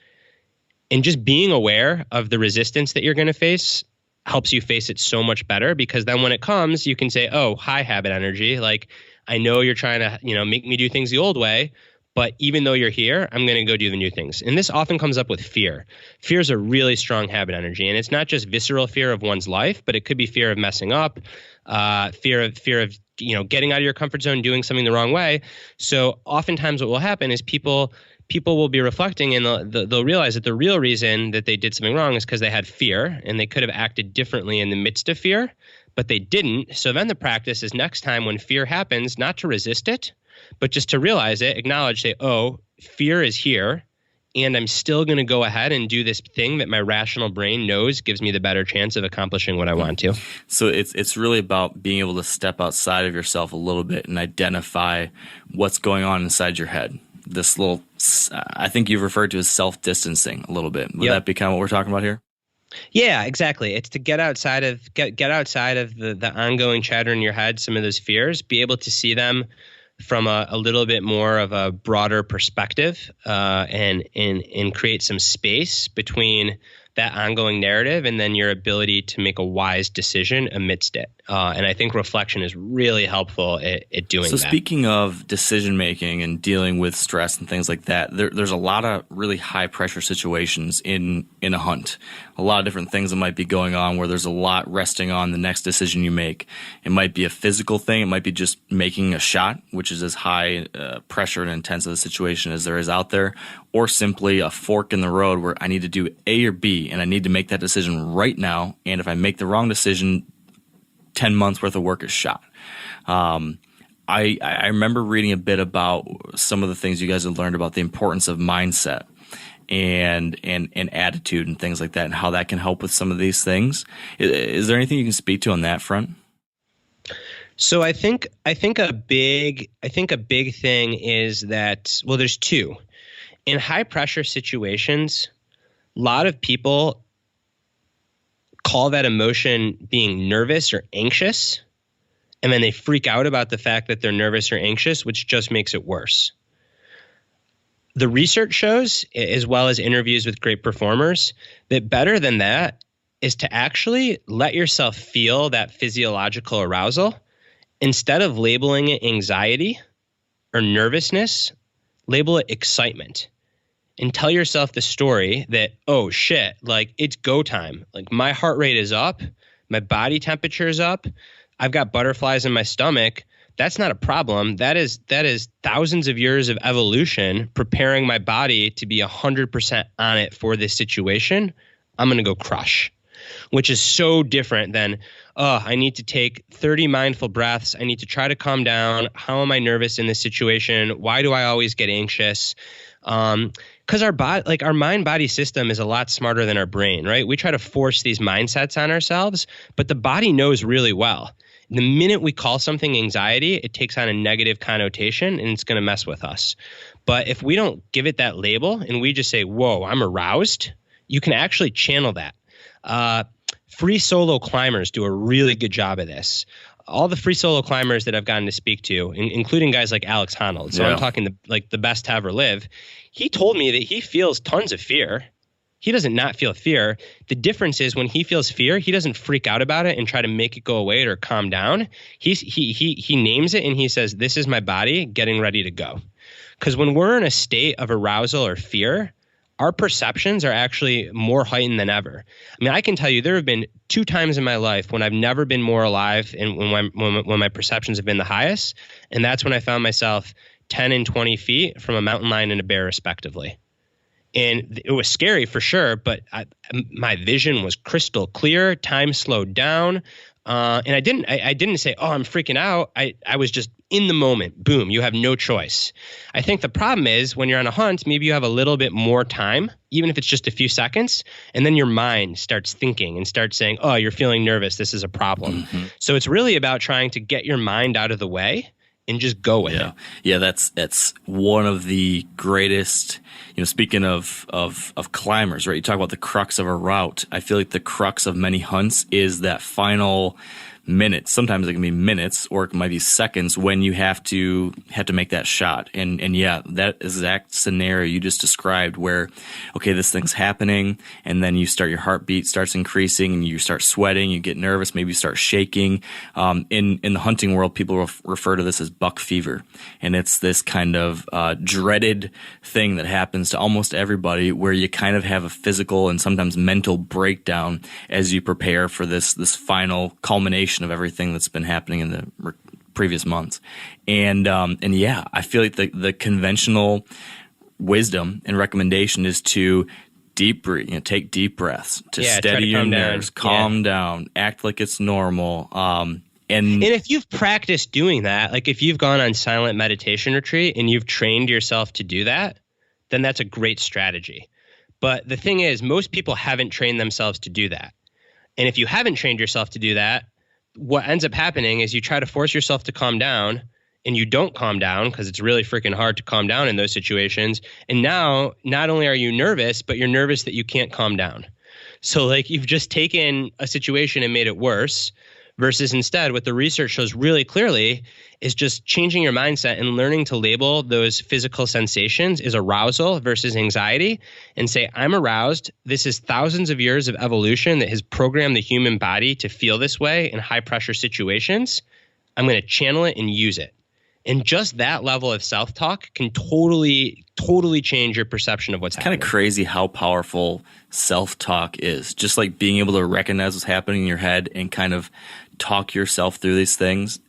And just being aware of the resistance that you're going to face helps you face it so much better, because then when it comes, you can say, oh, hi, habit energy. Like, I know you're trying to, make me do things the old way, but even though you're here, I'm going to go do the new things. And this often comes up with fear. Fear is a really strong habit energy. And it's not just visceral fear of one's life, but it could be fear of messing up, fear of getting out of your comfort zone, doing something the wrong way. So oftentimes what will happen is people will be reflecting, and they'll realize that the real reason that they did something wrong is because they had fear, and they could have acted differently in the midst of fear, but they didn't. So then the practice is next time when fear happens, not to resist it, but just to realize it, acknowledge, say, oh, fear is here, and I'm still going to go ahead and do this thing that my rational brain knows gives me the better chance of accomplishing what I want to. So it's really about being able to step outside of yourself a little bit and identify what's going on inside your head. This little, I think you've referred to as self-distancing a little bit. Would that be kind of what we're talking about here? Yeah, exactly. It's to get outside of the ongoing chatter in your head, some of those fears, be able to see them from a little bit more of a broader perspective, and create some space between that ongoing narrative and then your ability to make a wise decision amidst it. And I think reflection is really helpful at doing that. So speaking of decision making and dealing with stress and things like that, there's a lot of really high pressure situations in a hunt. A lot of different things that might be going on where there's a lot resting on the next decision you make. It might be a physical thing. It might be just making a shot, which is as high pressure and intense of a situation as there is out there, or simply a fork in the road where I need to do A or B and I need to make that decision right now. And if I make the wrong decision, 10 months worth of work is shot. I remember reading a bit about some of the things you guys have learned about the importance of mindset and attitude and things like that, and how that can help with some of these things. Is there anything you can speak to on that front? So I think a big thing is that, well, there's two. In high pressure situations, a lot of people call that emotion being nervous or anxious, and then they freak out about the fact that they're nervous or anxious, which just makes it worse. The research shows, as well as interviews with great performers, that better than that is to actually let yourself feel that physiological arousal. Instead of labeling it anxiety or nervousness, label it excitement. And tell yourself the story that, oh shit, like it's go time. Like my heart rate is up, my body temperature is up, I've got butterflies in my stomach. That's not a problem. That is thousands of years of evolution preparing my body to be 100% on it for this situation. I'm going to go crush, which is so different than, oh, I need to take 30 mindful breaths. I need to try to calm down. How am I nervous in this situation? Why do I always get anxious? Because our mind-body system is a lot smarter than our brain, right? We try to force these mindsets on ourselves, but the body knows really well. The minute we call something anxiety, it takes on a negative connotation and it's going to mess with us. But if we don't give it that label and we just say, whoa, I'm aroused, you can actually channel that. Free solo climbers do a really good job of this. All the free solo climbers that I've gotten to speak to, including guys like Alex Honnold, so I'm talking the best to ever live, he told me that he feels tons of fear. He doesn't not feel fear. The difference is when he feels fear, he doesn't freak out about it and try to make it go away or calm down. He names it and he says, this is my body getting ready to go. Because when we're in a state of arousal or fear, our perceptions are actually more heightened than ever. I mean, I can tell you there have been 2 times in my life when I've never been more alive and when my perceptions have been the highest. And that's when I found myself 10 and 20 feet from a mountain lion and a bear, respectively. And it was scary for sure, but my vision was crystal clear. Time slowed down. And I didn't say, oh, I'm freaking out. I was just in the moment. Boom, you have no choice. I think the problem is when you're on a hunt, maybe you have a little bit more time, even if it's just a few seconds, and then your mind starts thinking and starts saying, oh, you're feeling nervous. This is a problem. Mm-hmm. So it's really about trying to get your mind out of the way and just go with it. Yeah, that's one of the greatest, speaking of climbers, right? You talk about the crux of a route. I feel like the crux of many hunts is that final minutes. Sometimes it can be minutes or it might be seconds when you have to make that shot. And yeah, that exact scenario you just described where, okay, this thing's happening and then your heartbeat starts increasing and you start sweating, you get nervous, maybe you start shaking. In the hunting world, people refer to this as buck fever. And it's this kind of dreaded thing that happens to almost everybody where you kind of have a physical and sometimes mental breakdown as you prepare for this final culmination of everything that's been happening in the previous months. And yeah, I feel like the conventional wisdom and recommendation is to deep breathe, take deep breaths to steady your nerves, calm down, act like it's normal. And if you've practiced doing that, like if you've gone on silent meditation retreat and you've trained yourself to do that, then that's a great strategy. But the thing is, most people haven't trained themselves to do that. And if you haven't trained yourself to do that, what ends up happening is you try to force yourself to calm down, and you don't calm down because it's really freaking hard to calm down in those situations. And now, not only are you nervous, but you're nervous that you can't calm down. So like you've just taken a situation and made it worse, versus instead what the research shows really clearly is just changing your mindset and learning to label those physical sensations as arousal versus anxiety and say, I'm aroused. This is thousands of years of evolution that has programmed the human body to feel this way in high pressure situations. I'm going to channel it and use it. And just that level of self-talk can totally change your perception of what's happening. Kind of crazy how powerful self-talk is. Just like being able to recognize what's happening in your head and kind of talk yourself through these things.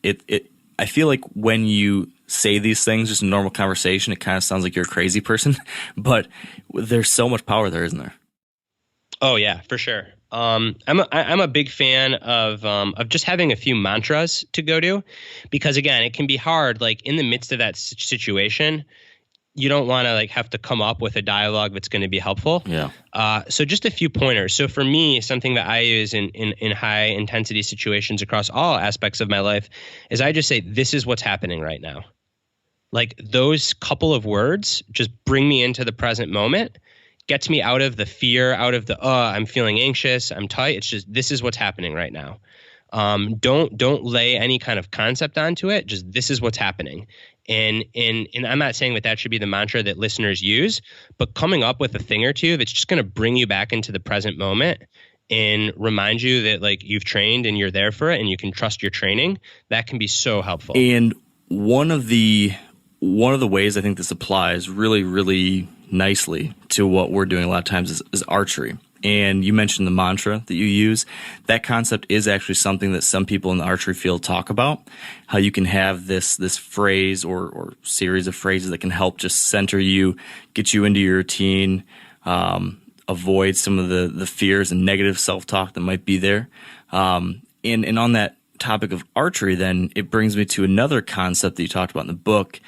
I feel like when you say these things, just in normal conversation, it kind of sounds like you're a crazy person. But there's so much power there, isn't there? Oh yeah, for sure. I'm a big fan of just having a few mantras to go to, because again, it can be hard. Like in the midst of that situation, you don't want to like have to come up with a dialogue that's going to be helpful. Yeah. So just a few pointers. So for me, something that I use in high intensity situations across all aspects of my life is I just say, this is what's happening right now. Like those couple of words just bring me into the present moment. Gets me out of the fear, out of the, I'm feeling anxious, I'm tight. It's just, this is what's happening right now. Don't lay any kind of concept onto it. Just, this is what's happening. And I'm not saying that should be the mantra that listeners use, but coming up with a thing or two that's just going to bring you back into the present moment and remind you that like you've trained and you're there for it and you can trust your training, that can be so helpful. And one of the ways I think this applies really, really nicely to what we're doing a lot of times is archery. And you mentioned the mantra that you use. That concept is actually something that some people in the archery field talk about, how you can have this phrase or series of phrases that can help just center you, get you into your routine, avoid some of the fears and negative self-talk that might be there. And on that topic of archery, then it brings me to another concept that you talked about in the book,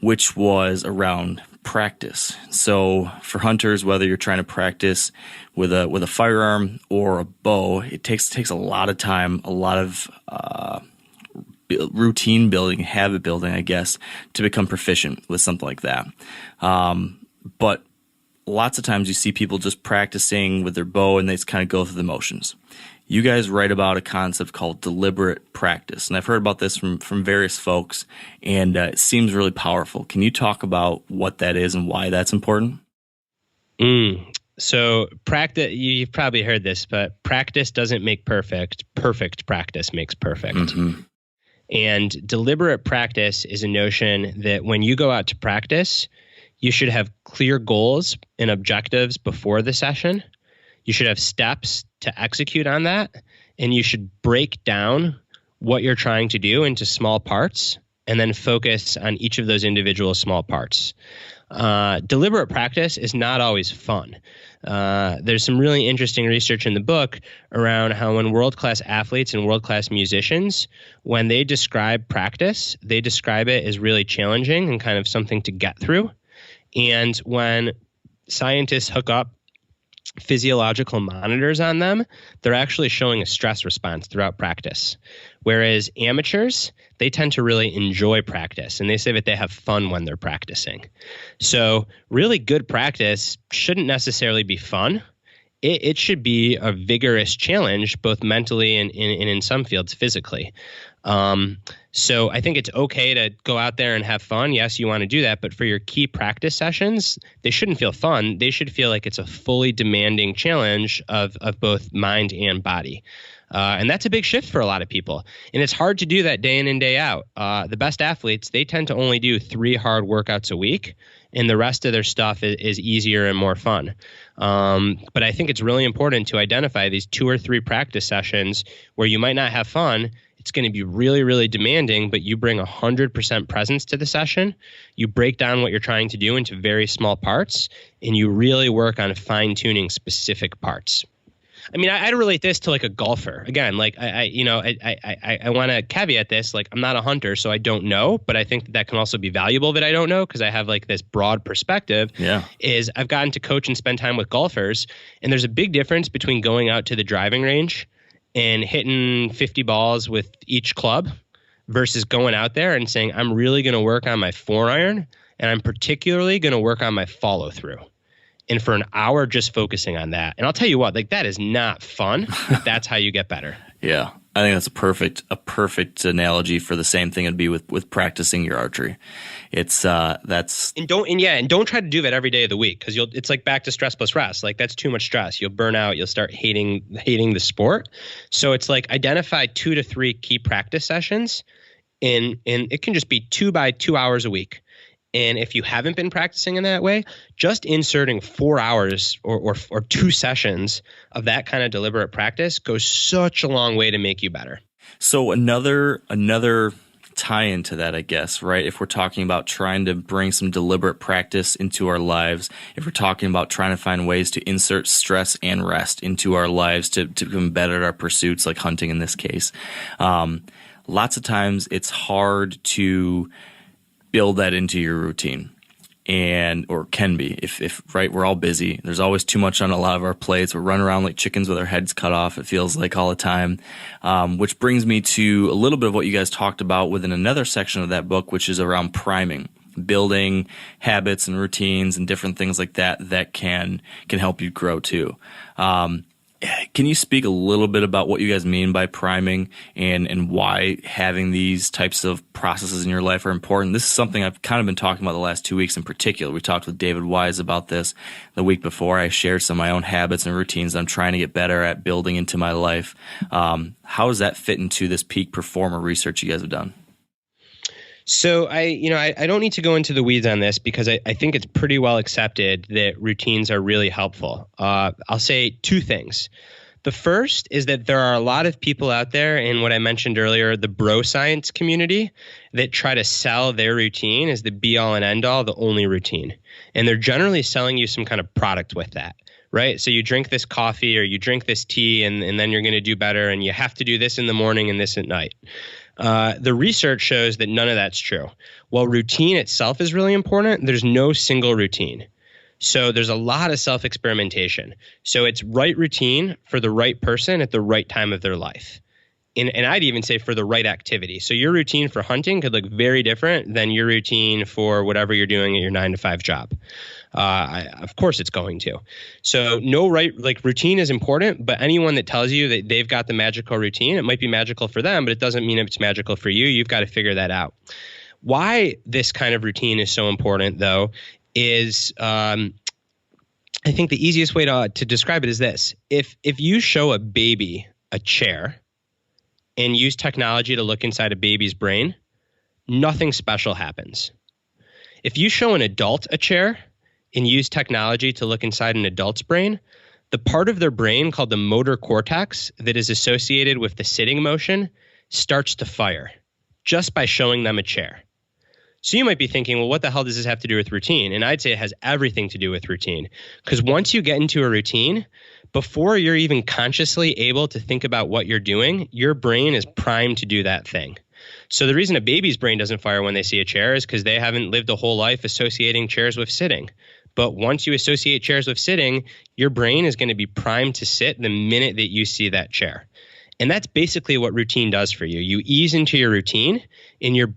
which was around practice. So for hunters, whether you're trying to practice with a firearm or a bow, it takes a lot of time, a lot of routine building, habit building, I guess, to become proficient with something like that. But lots of times you see people just practicing with their bow and they just kind of go through the motions. You guys write about a concept called deliberate practice, and I've heard about this from various folks, and it seems really powerful. Can you talk about what that is and why that's important? So practice, you've probably heard this, but practice doesn't make perfect. Perfect practice makes perfect. Mm-hmm. And deliberate practice is a notion that when you go out to practice, you should have clear goals and objectives before the session. You should have steps to execute on that, and you should break down what you're trying to do into small parts and then focus on each of those individual small parts. Deliberate practice is not always fun. There's some really interesting research in the book around how when world-class athletes and world-class musicians, when they describe practice, they describe it as really challenging and kind of something to get through. And when scientists hook up physiological monitors on them, they're actually showing a stress response throughout practice. Whereas amateurs, they tend to really enjoy practice, and they say that they have fun when they're practicing. So really good practice shouldn't necessarily be fun. It should be a vigorous challenge, both mentally and in some fields physically. So I think it's okay to go out there and have fun. Yes, you want to do that, but for your key practice sessions, they shouldn't feel fun. They should feel like it's a fully demanding challenge of both mind and body. And that's a big shift for a lot of people. And it's hard to do that day in and day out. The best athletes, they tend to only do 3 hard workouts a week, and the rest of their stuff is easier and more fun. But I think it's really important to identify these 2 or 3 practice sessions where you might not have fun. It's going to be really, really demanding, but you bring 100% presence to the session. You break down what you're trying to do into very small parts, and you really work on fine-tuning specific parts. I mean, I relate this to like a golfer. Again, like I want to caveat this. Like, I'm not a hunter, so I don't know, but I think that can also be valuable that I don't know because I have like this broad perspective. Yeah. Is I've gotten to coach and spend time with golfers, and there's a big difference between going out to the driving range and hitting 50 balls with each club versus going out there and saying, I'm really going to work on my 4-iron, and I'm particularly going to work on my follow through. And for an hour, just focusing on that. And I'll tell you what, like, that is not fun, but that's how you get better. Yeah. I think that's a perfect analogy for the same thing it'd be with practicing your archery. It's and don't try to do that every day of the week, because it's like back to stress plus rest. Like, that's too much stress. You'll burn out. You'll start hating the sport. So it's like identify 2 to 3 key practice sessions, and it can just be 2 by 2 hours a week. And if you haven't been practicing in that way, just inserting 4 hours or 2 sessions of that kind of deliberate practice goes such a long way to make you better. So another tie into that, I guess, right? If we're talking about trying to bring some deliberate practice into our lives, if we're talking about trying to find ways to insert stress and rest into our lives to become better at our pursuits, like hunting in this case, lots of times it's hard to build that into your routine, or can be if right, we're all busy. There's always too much on a lot of our plates. We're running around like chickens with our heads cut off, it feels like, all the time, which brings me to a little bit of what you guys talked about within another section of that book, which is around priming, building habits and routines and different things like that can help you grow too. Can you speak a little bit about what you guys mean by priming and why having these types of processes in your life are important? This is something I've kind of been talking about the last 2 weeks in particular. We talked with David Wise about this the week before. I shared some of my own habits and routines I'm trying to get better at building into my life. How does that fit into this peak performer research you guys have done? So I don't need to go into the weeds on this because I think it's pretty well accepted that routines are really helpful. I'll say 2 things. The first is that there are a lot of people out there in what I mentioned earlier, the bro science community, that try to sell their routine as the be all and end all, the only routine. And they're generally selling you some kind of product with that. Right? So you drink this coffee or you drink this tea and then you're going to do better, and you have to do this in the morning and this at night. The research shows that none of that's true. While routine itself is really important, there's no single routine. So there's a lot of self-experimentation. So it's right routine for the right person at the right time of their life. And I'd even say for the right activity. So your routine for hunting could look very different than your routine for whatever you're doing at your 9-to-5 job. Of course it's going to. So routine is important, but anyone that tells you that they've got the magical routine, it might be magical for them, but it doesn't mean it's magical for you. You've got to figure that out. Why this kind of routine is so important, though, is I think the easiest way to describe it is this. If you show a baby a chair and use technology to look inside a baby's brain, nothing special happens. If you show an adult a chair and use technology to look inside an adult's brain, the part of their brain called the motor cortex that is associated with the sitting motion starts to fire just by showing them a chair. So you might be thinking, well, what the hell does this have to do with routine? And I'd say it has everything to do with routine. Because once you get into a routine, before you're even consciously able to think about what you're doing, your brain is primed to do that thing. So the reason a baby's brain doesn't fire when they see a chair is because they haven't lived a whole life associating chairs with sitting. But once you associate chairs with sitting, your brain is going to be primed to sit the minute that you see that chair. And that's basically what routine does for you. You ease into your routine, and your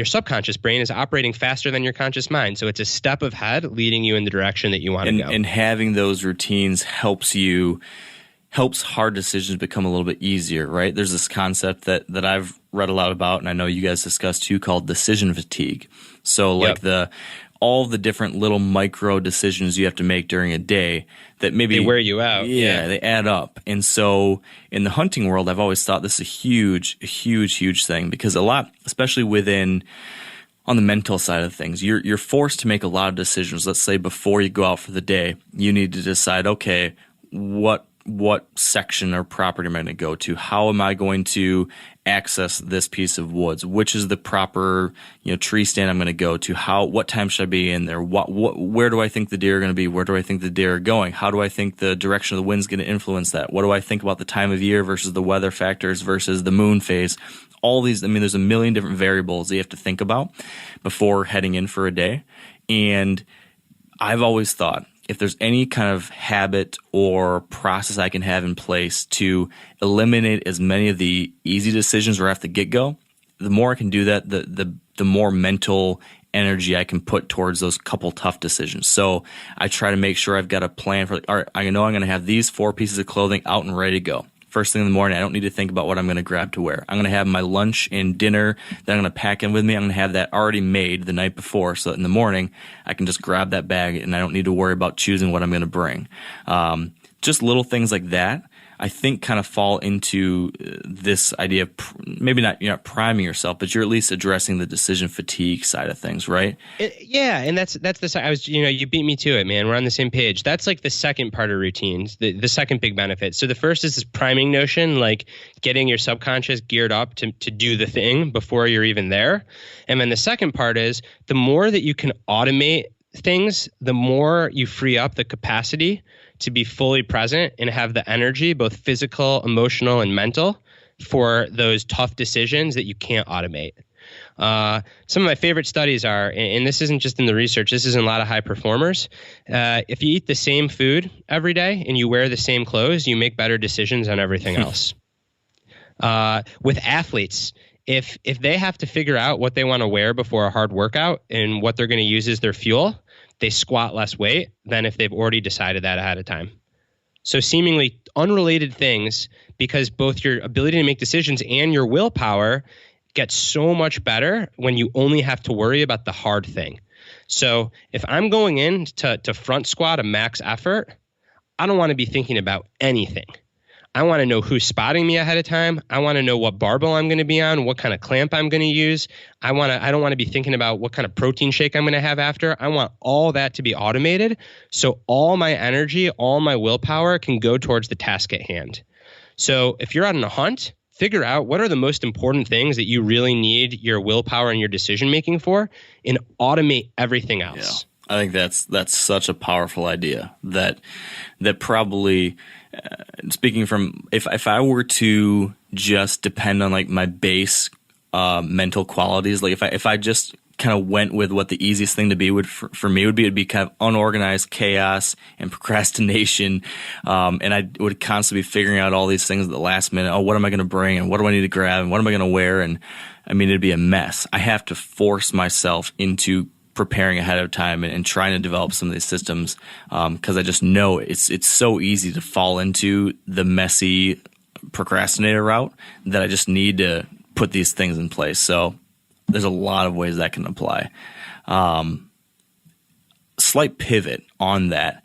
subconscious brain is operating faster than your conscious mind. So it's a step ahead leading you in the direction that you want to go. And having those routines helps hard decisions become a little bit easier, right? There's this concept that I've read a lot about, and I know you guys discussed too, called decision fatigue. So like all the different little micro decisions you have to make during a day that maybe they wear you out. Yeah, they add up. And so in the hunting world, I've always thought this is a huge thing, because a lot, especially on the mental side of things, you're forced to make a lot of decisions. Let's say before you go out for the day, you need to decide, okay, what what section or property am I going to go to? How am I going to access this piece of woods? Which is the proper, tree stand I'm going to go to? What time should I be in there? Where do I think the deer are going to be? Where do I think the deer are going? How do I think the direction of the wind's going to influence that? What do I think about the time of year versus the weather factors versus the moon phase? All these, there's a million different variables that you have to think about before heading in for a day. And I've always thought, if there's any kind of habit or process I can have in place to eliminate as many of the easy decisions right off the get-go, the more I can do that, the more mental energy I can put towards those couple tough decisions. So I try to make sure I've got a plan for, all right, I know I'm going to have these 4 pieces of clothing out and ready to go. First thing in the morning, I don't need to think about what I'm going to grab to wear. I'm going to have my lunch and dinner that I'm going to pack in with me. I'm going to have that already made the night before, so that in the morning I can just grab that bag and I don't need to worry about choosing what I'm going to bring. Just little things like that, I think, kind of fall into this idea of maybe you're not priming yourself, but you're at least addressing the decision fatigue side of things, right? Yeah, and that's the side. You beat me to it, man. We're on the same page. That's like the second part of routines, the second big benefit. So the first is this priming notion, like getting your subconscious geared up to do the thing before you're even there. And then the second part is the more that you can automate things, the more you free up the capacity to be fully present and have the energy, both physical, emotional, and mental, for those tough decisions that you can't automate. Some of my favorite studies are, and this isn't just in the research, this is in a lot of high performers. If you eat the same food every day and you wear the same clothes, you make better decisions on everything else. With athletes, if they have to figure out what they want to wear before a hard workout and what they're going to use as their fuel, they squat less weight than if they've already decided that ahead of time. So seemingly unrelated things, because both your ability to make decisions and your willpower gets so much better when you only have to worry about the hard thing. So if I'm going in to front squat a max effort, I don't want to be thinking about anything. I want to know who's spotting me ahead of time. I want to know what barbell I'm going to be on, what kind of clamp I'm going to use. I don't want to be thinking about what kind of protein shake I'm going to have after. I want all that to be automated, so all my energy, all my willpower can go towards the task at hand. So if you're out on a hunt, figure out what are the most important things that you really need your willpower and your decision making for, and automate everything else. Yeah. I think that's such a powerful idea that probably, speaking from, if I were to just depend on like my base mental qualities, like if I just kind of went with what the easiest thing to be would for me would be, it'd be kind of unorganized chaos and procrastination, and I would constantly be figuring out all these things at the last minute. Oh, what am I going to bring, and what do I need to grab, and what am I going to wear? And I mean, it'd be a mess. I have to force myself into preparing ahead of time and trying to develop some of these systems, because I just know it's so easy to fall into the messy procrastinator route that I just need to put these things in place. So there's a lot of ways that can apply. Slight pivot on that,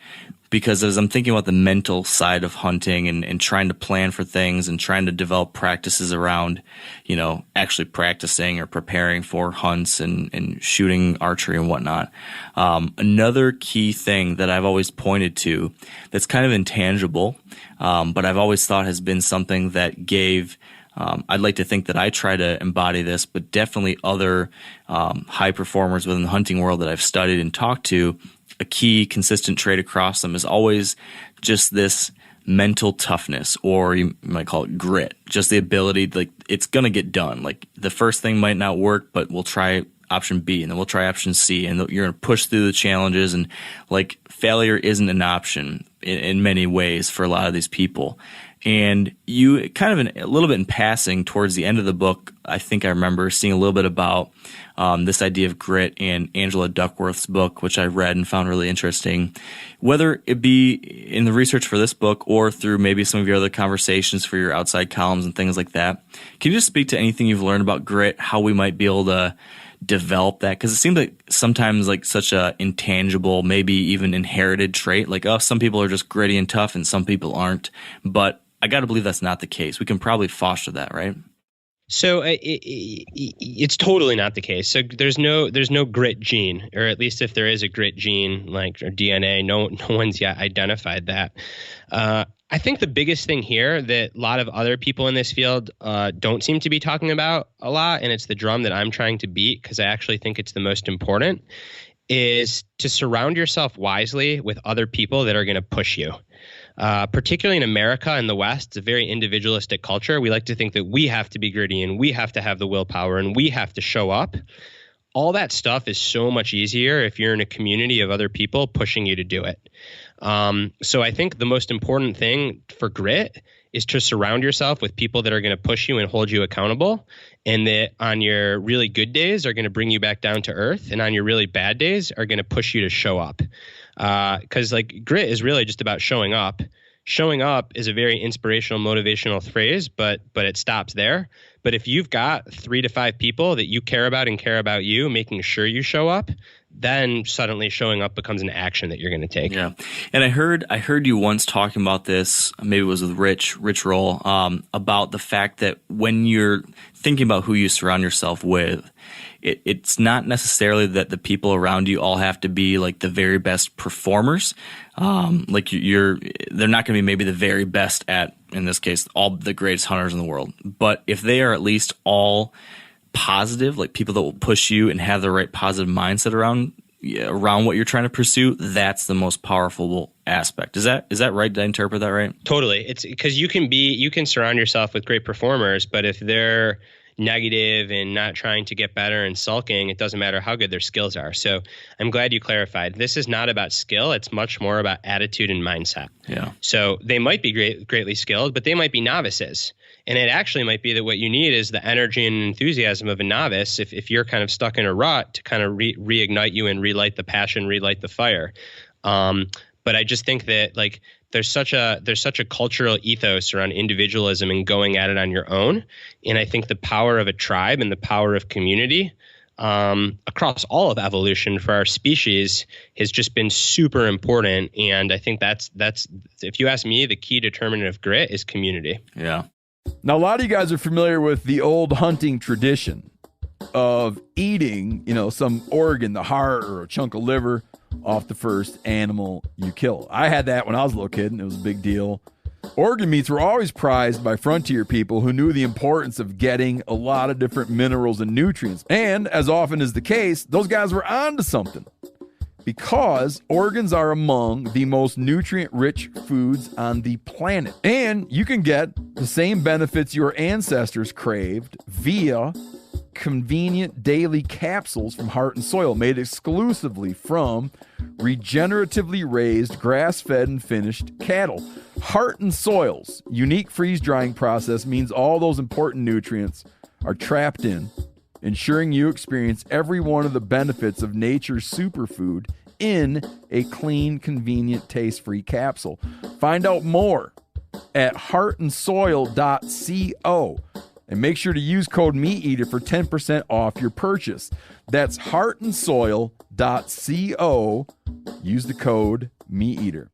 because as I'm thinking about the mental side of hunting and trying to plan for things and trying to develop practices around, actually practicing or preparing for hunts and shooting archery and whatnot. Another key thing that I've always pointed to that's kind of intangible, but I've always thought has been something that gave, I'd like to think that I try to embody this, but definitely other high performers within the hunting world that I've studied and talked to, a key consistent trait across them is always just this mental toughness, or you might call it grit, just the ability, like, it's going to get done. Like, the first thing might not work, but we'll try option B, and then we'll try option C, and you're going to push through the challenges, and like, failure isn't an option in many ways for a lot of these people. And you kind of a little bit in passing towards the end of the book, I think I remember seeing a little bit about this idea of grit in Angela Duckworth's book, which I read and found really interesting. Whether it be in the research for this book or through maybe some of your other conversations for your outside columns and things like that, can you just speak to anything you've learned about grit, how we might be able to develop that? Because it seems like sometimes like such a intangible, maybe even inherited trait. Like, oh, some people are just gritty and tough and some people aren't. But I got to believe that's not the case. We can probably foster that, right? So it's totally not the case. So there's no grit gene, or at least if there is a grit gene, like or DNA, no one's yet identified that. I think the biggest thing here that a lot of other people in this field don't seem to be talking about a lot, and it's the drum that I'm trying to beat because I actually think it's the most important, is to surround yourself wisely with other people that are going to push you. Particularly in America and the West, it's a very individualistic culture. We like to think that we have to be gritty and we have to have the willpower and we have to show up. All that stuff is so much easier if you're in a community of other people pushing you to do it. So I think the most important thing for grit is to surround yourself with people that are going to push you and hold you accountable, and that on your really good days are going to bring you back down to earth, and on your really bad days are going to push you to show up. Because like grit is really just about showing up. Showing up is a very inspirational, motivational phrase, but it stops there. But if you've got 3 to 5 people that you care about and care about you, making sure you show up, then suddenly showing up becomes an action that you're going to take. Yeah. And I heard you once talking about this, maybe it was with Rich Roll, about the fact that when you're thinking about who you surround yourself with, it's not necessarily that the people around you all have to be like the very best performers. Like they're not going to be maybe the very best at, in this case, all the greatest hunters in the world. But if they are at least all positive, like people that will push you and have the right positive mindset around what you're trying to pursue, that's the most powerful aspect. Is that right? Did I interpret that right? Totally. It's because you can surround yourself with great performers, but if they're negative and not trying to get better and sulking, it doesn't matter how good their skills are. So I'm glad you clarified. This is not about skill. It's much more about attitude and mindset. Yeah. So they might be greatly skilled, but they might be novices. And it actually might be that what you need is the energy and enthusiasm of a novice if you're kind of stuck in a rut to kind of reignite you and relight the passion, relight the fire. But I just think that like there's such a cultural ethos around individualism and going at it on your own. And I think the power of a tribe and the power of community across all of evolution for our species has just been super important. And I think that's if you ask me, the key determinant of grit is community. Yeah. Now, a lot of you guys are familiar with the old hunting tradition of eating, some organ, the heart or a chunk of liver off the first animal you kill. I had that when I was a little kid, and it was a big deal. Organ meats were always prized by frontier people who knew the importance of getting a lot of different minerals and nutrients. And as often is the case, those guys were onto something, because organs are among the most nutrient-rich foods on the planet. And you can get the same benefits your ancestors craved via convenient daily capsules from Heart and Soil, made exclusively from regeneratively raised, grass-fed, and finished cattle. Heart and Soil's unique freeze-drying process means all those important nutrients are trapped in, ensuring you experience every one of the benefits of nature's superfood in a clean, convenient, taste-free capsule. Find out more at heartandsoil.co. And make sure to use code MeatEater for 10% off your purchase. That's heartandsoil.co. Use the code MeatEater.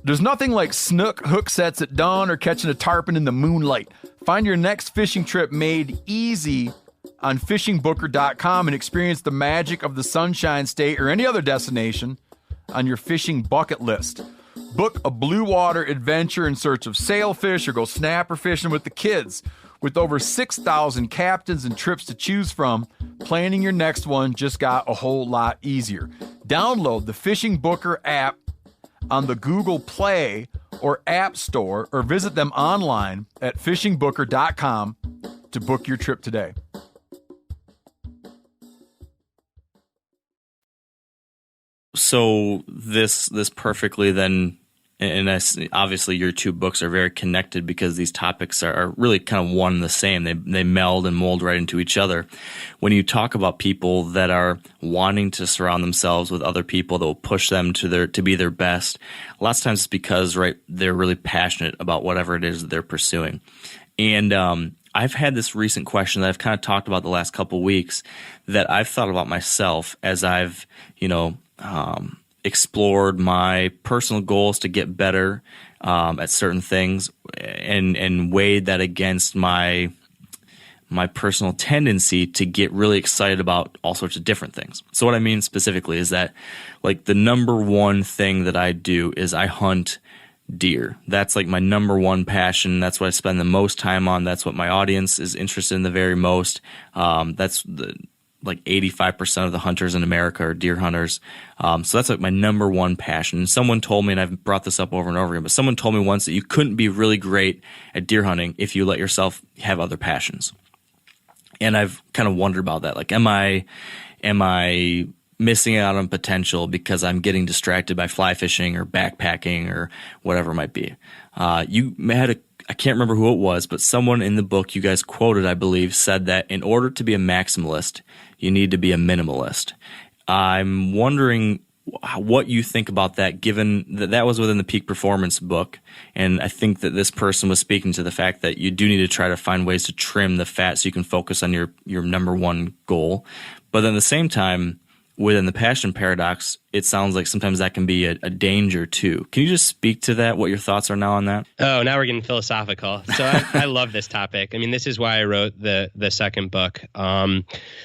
There's nothing like snook hook sets at dawn or catching a tarpon in the moonlight. Find your next fishing trip made easy on fishingbooker.com and experience the magic of the Sunshine State or any other destination on your fishing bucket list. Book a blue water adventure in search of sailfish or go snapper fishing with the kids. With over 6,000 captains and trips to choose from, planning your next one just got a whole lot easier. Download the Fishing Booker app on the Google Play or App Store, or visit them online at fishingbooker.com to book your trip today. So this perfectly then, and obviously your two books are very connected because these topics are really kind of one and the same. They meld and mold right into each other. When you talk about people that are wanting to surround themselves with other people that will push them to be their best, lots of times it's because they're really passionate about whatever it is that they're pursuing. And I've had this recent question that I've kind of talked about the last couple of weeks that I've thought about myself as I've explored my personal goals to get better at certain things, and weighed that against my personal tendency to get really excited about all sorts of different things. So what I mean specifically is that, like, the number one thing that I do is I hunt deer. That's like my number one passion. That's what I spend the most time on. That's what my audience is interested in the very most. That's like 85% of the hunters in America are deer hunters. So that's like my number one passion. And someone told me, and I've brought this up over and over again, but someone told me once that you couldn't be really great at deer hunting if you let yourself have other passions. And I've kind of wondered about that. Like, am I missing out on potential because I'm getting distracted by fly fishing or backpacking or whatever it might be? You had I can't remember who it was, but someone in the book you guys quoted, I believe, said that in order to be a maximalist, you need to be a minimalist. I'm wondering what you think about that, given that that was within the Peak Performance book. And I think that this person was speaking to the fact that you do need to try to find ways to trim the fat so you can focus on your number one goal. But at the same time, within the passion paradox, it sounds like sometimes that can be a danger too. Can you just speak to that, what your thoughts are now on that? Oh, now we're getting philosophical. So I love this topic. I mean, this is why I wrote the second book,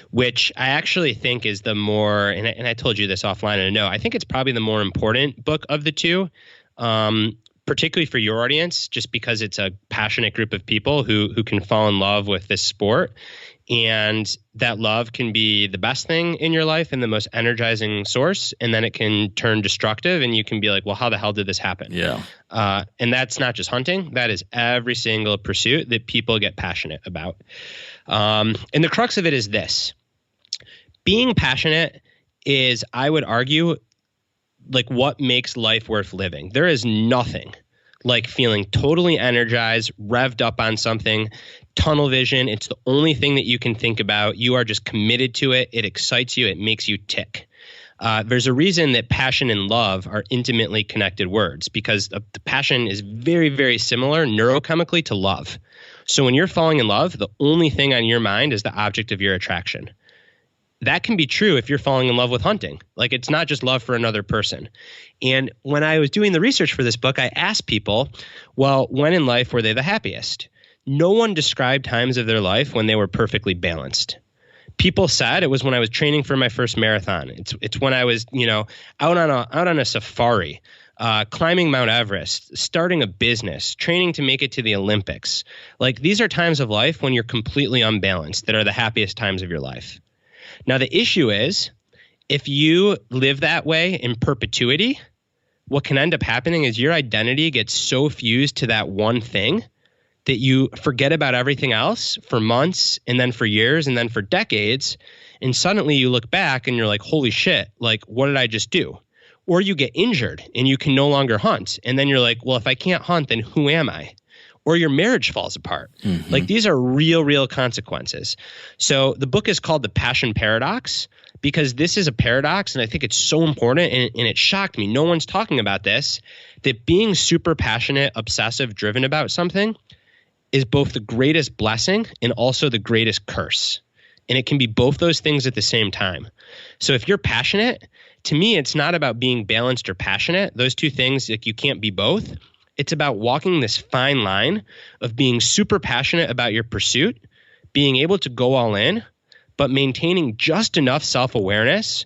which I actually think is the more, and I told you this offline, and I think it's probably the more important book of the two, particularly for your audience, just because it's a passionate group of people who can fall in love with this sport. And that love can be the best thing in your life and the most energizing source. And then it can turn destructive and you can be like, well, how the hell did this happen? Yeah. And that's not just hunting. That is every single pursuit that people get passionate about. And the crux of it is this. Being passionate is, I would argue, like what makes life worth living. There is nothing like feeling totally energized, revved up on something, tunnel vision. It's the only thing that you can think about. You are just committed to it. It excites you. It makes you tick. There's a reason that passion and love are intimately connected words, because the passion is very, very similar neurochemically to love. So when you're falling in love, the only thing on your mind is the object of your attraction. That can be true if you're falling in love with hunting. Like, it's not just love for another person. And when I was doing the research for this book, I asked people, well, when in life were they the happiest? No one described times of their life when they were perfectly balanced. People said it was when I was training for my first marathon. It's when I was, out on a safari, climbing Mount Everest, starting a business, training to make it to the Olympics. Like, these are times of life when you're completely unbalanced that are the happiest times of your life. Now, the issue is, if you live that way in perpetuity, what can end up happening is your identity gets so fused to that one thing that you forget about everything else for months and then for years and then for decades. And suddenly you look back and you're like, holy shit, like, what did I just do? Or you get injured and you can no longer hunt. And then you're like, well, if I can't hunt, then who am I? Or your marriage falls apart. Mm-hmm. Like, these are real consequences. So the book is called The Passion Paradox because this is a paradox, and I think it's so important, and it shocked me. No one's talking about this, that being super passionate, obsessive, driven about something is both the greatest blessing and also the greatest curse. And it can be both those things at the same time. So if you're passionate, to me, it's not about being balanced or passionate. Those two things, like, you can't be both. It's about walking this fine line of being super passionate about your pursuit, being able to go all in, but maintaining just enough self-awareness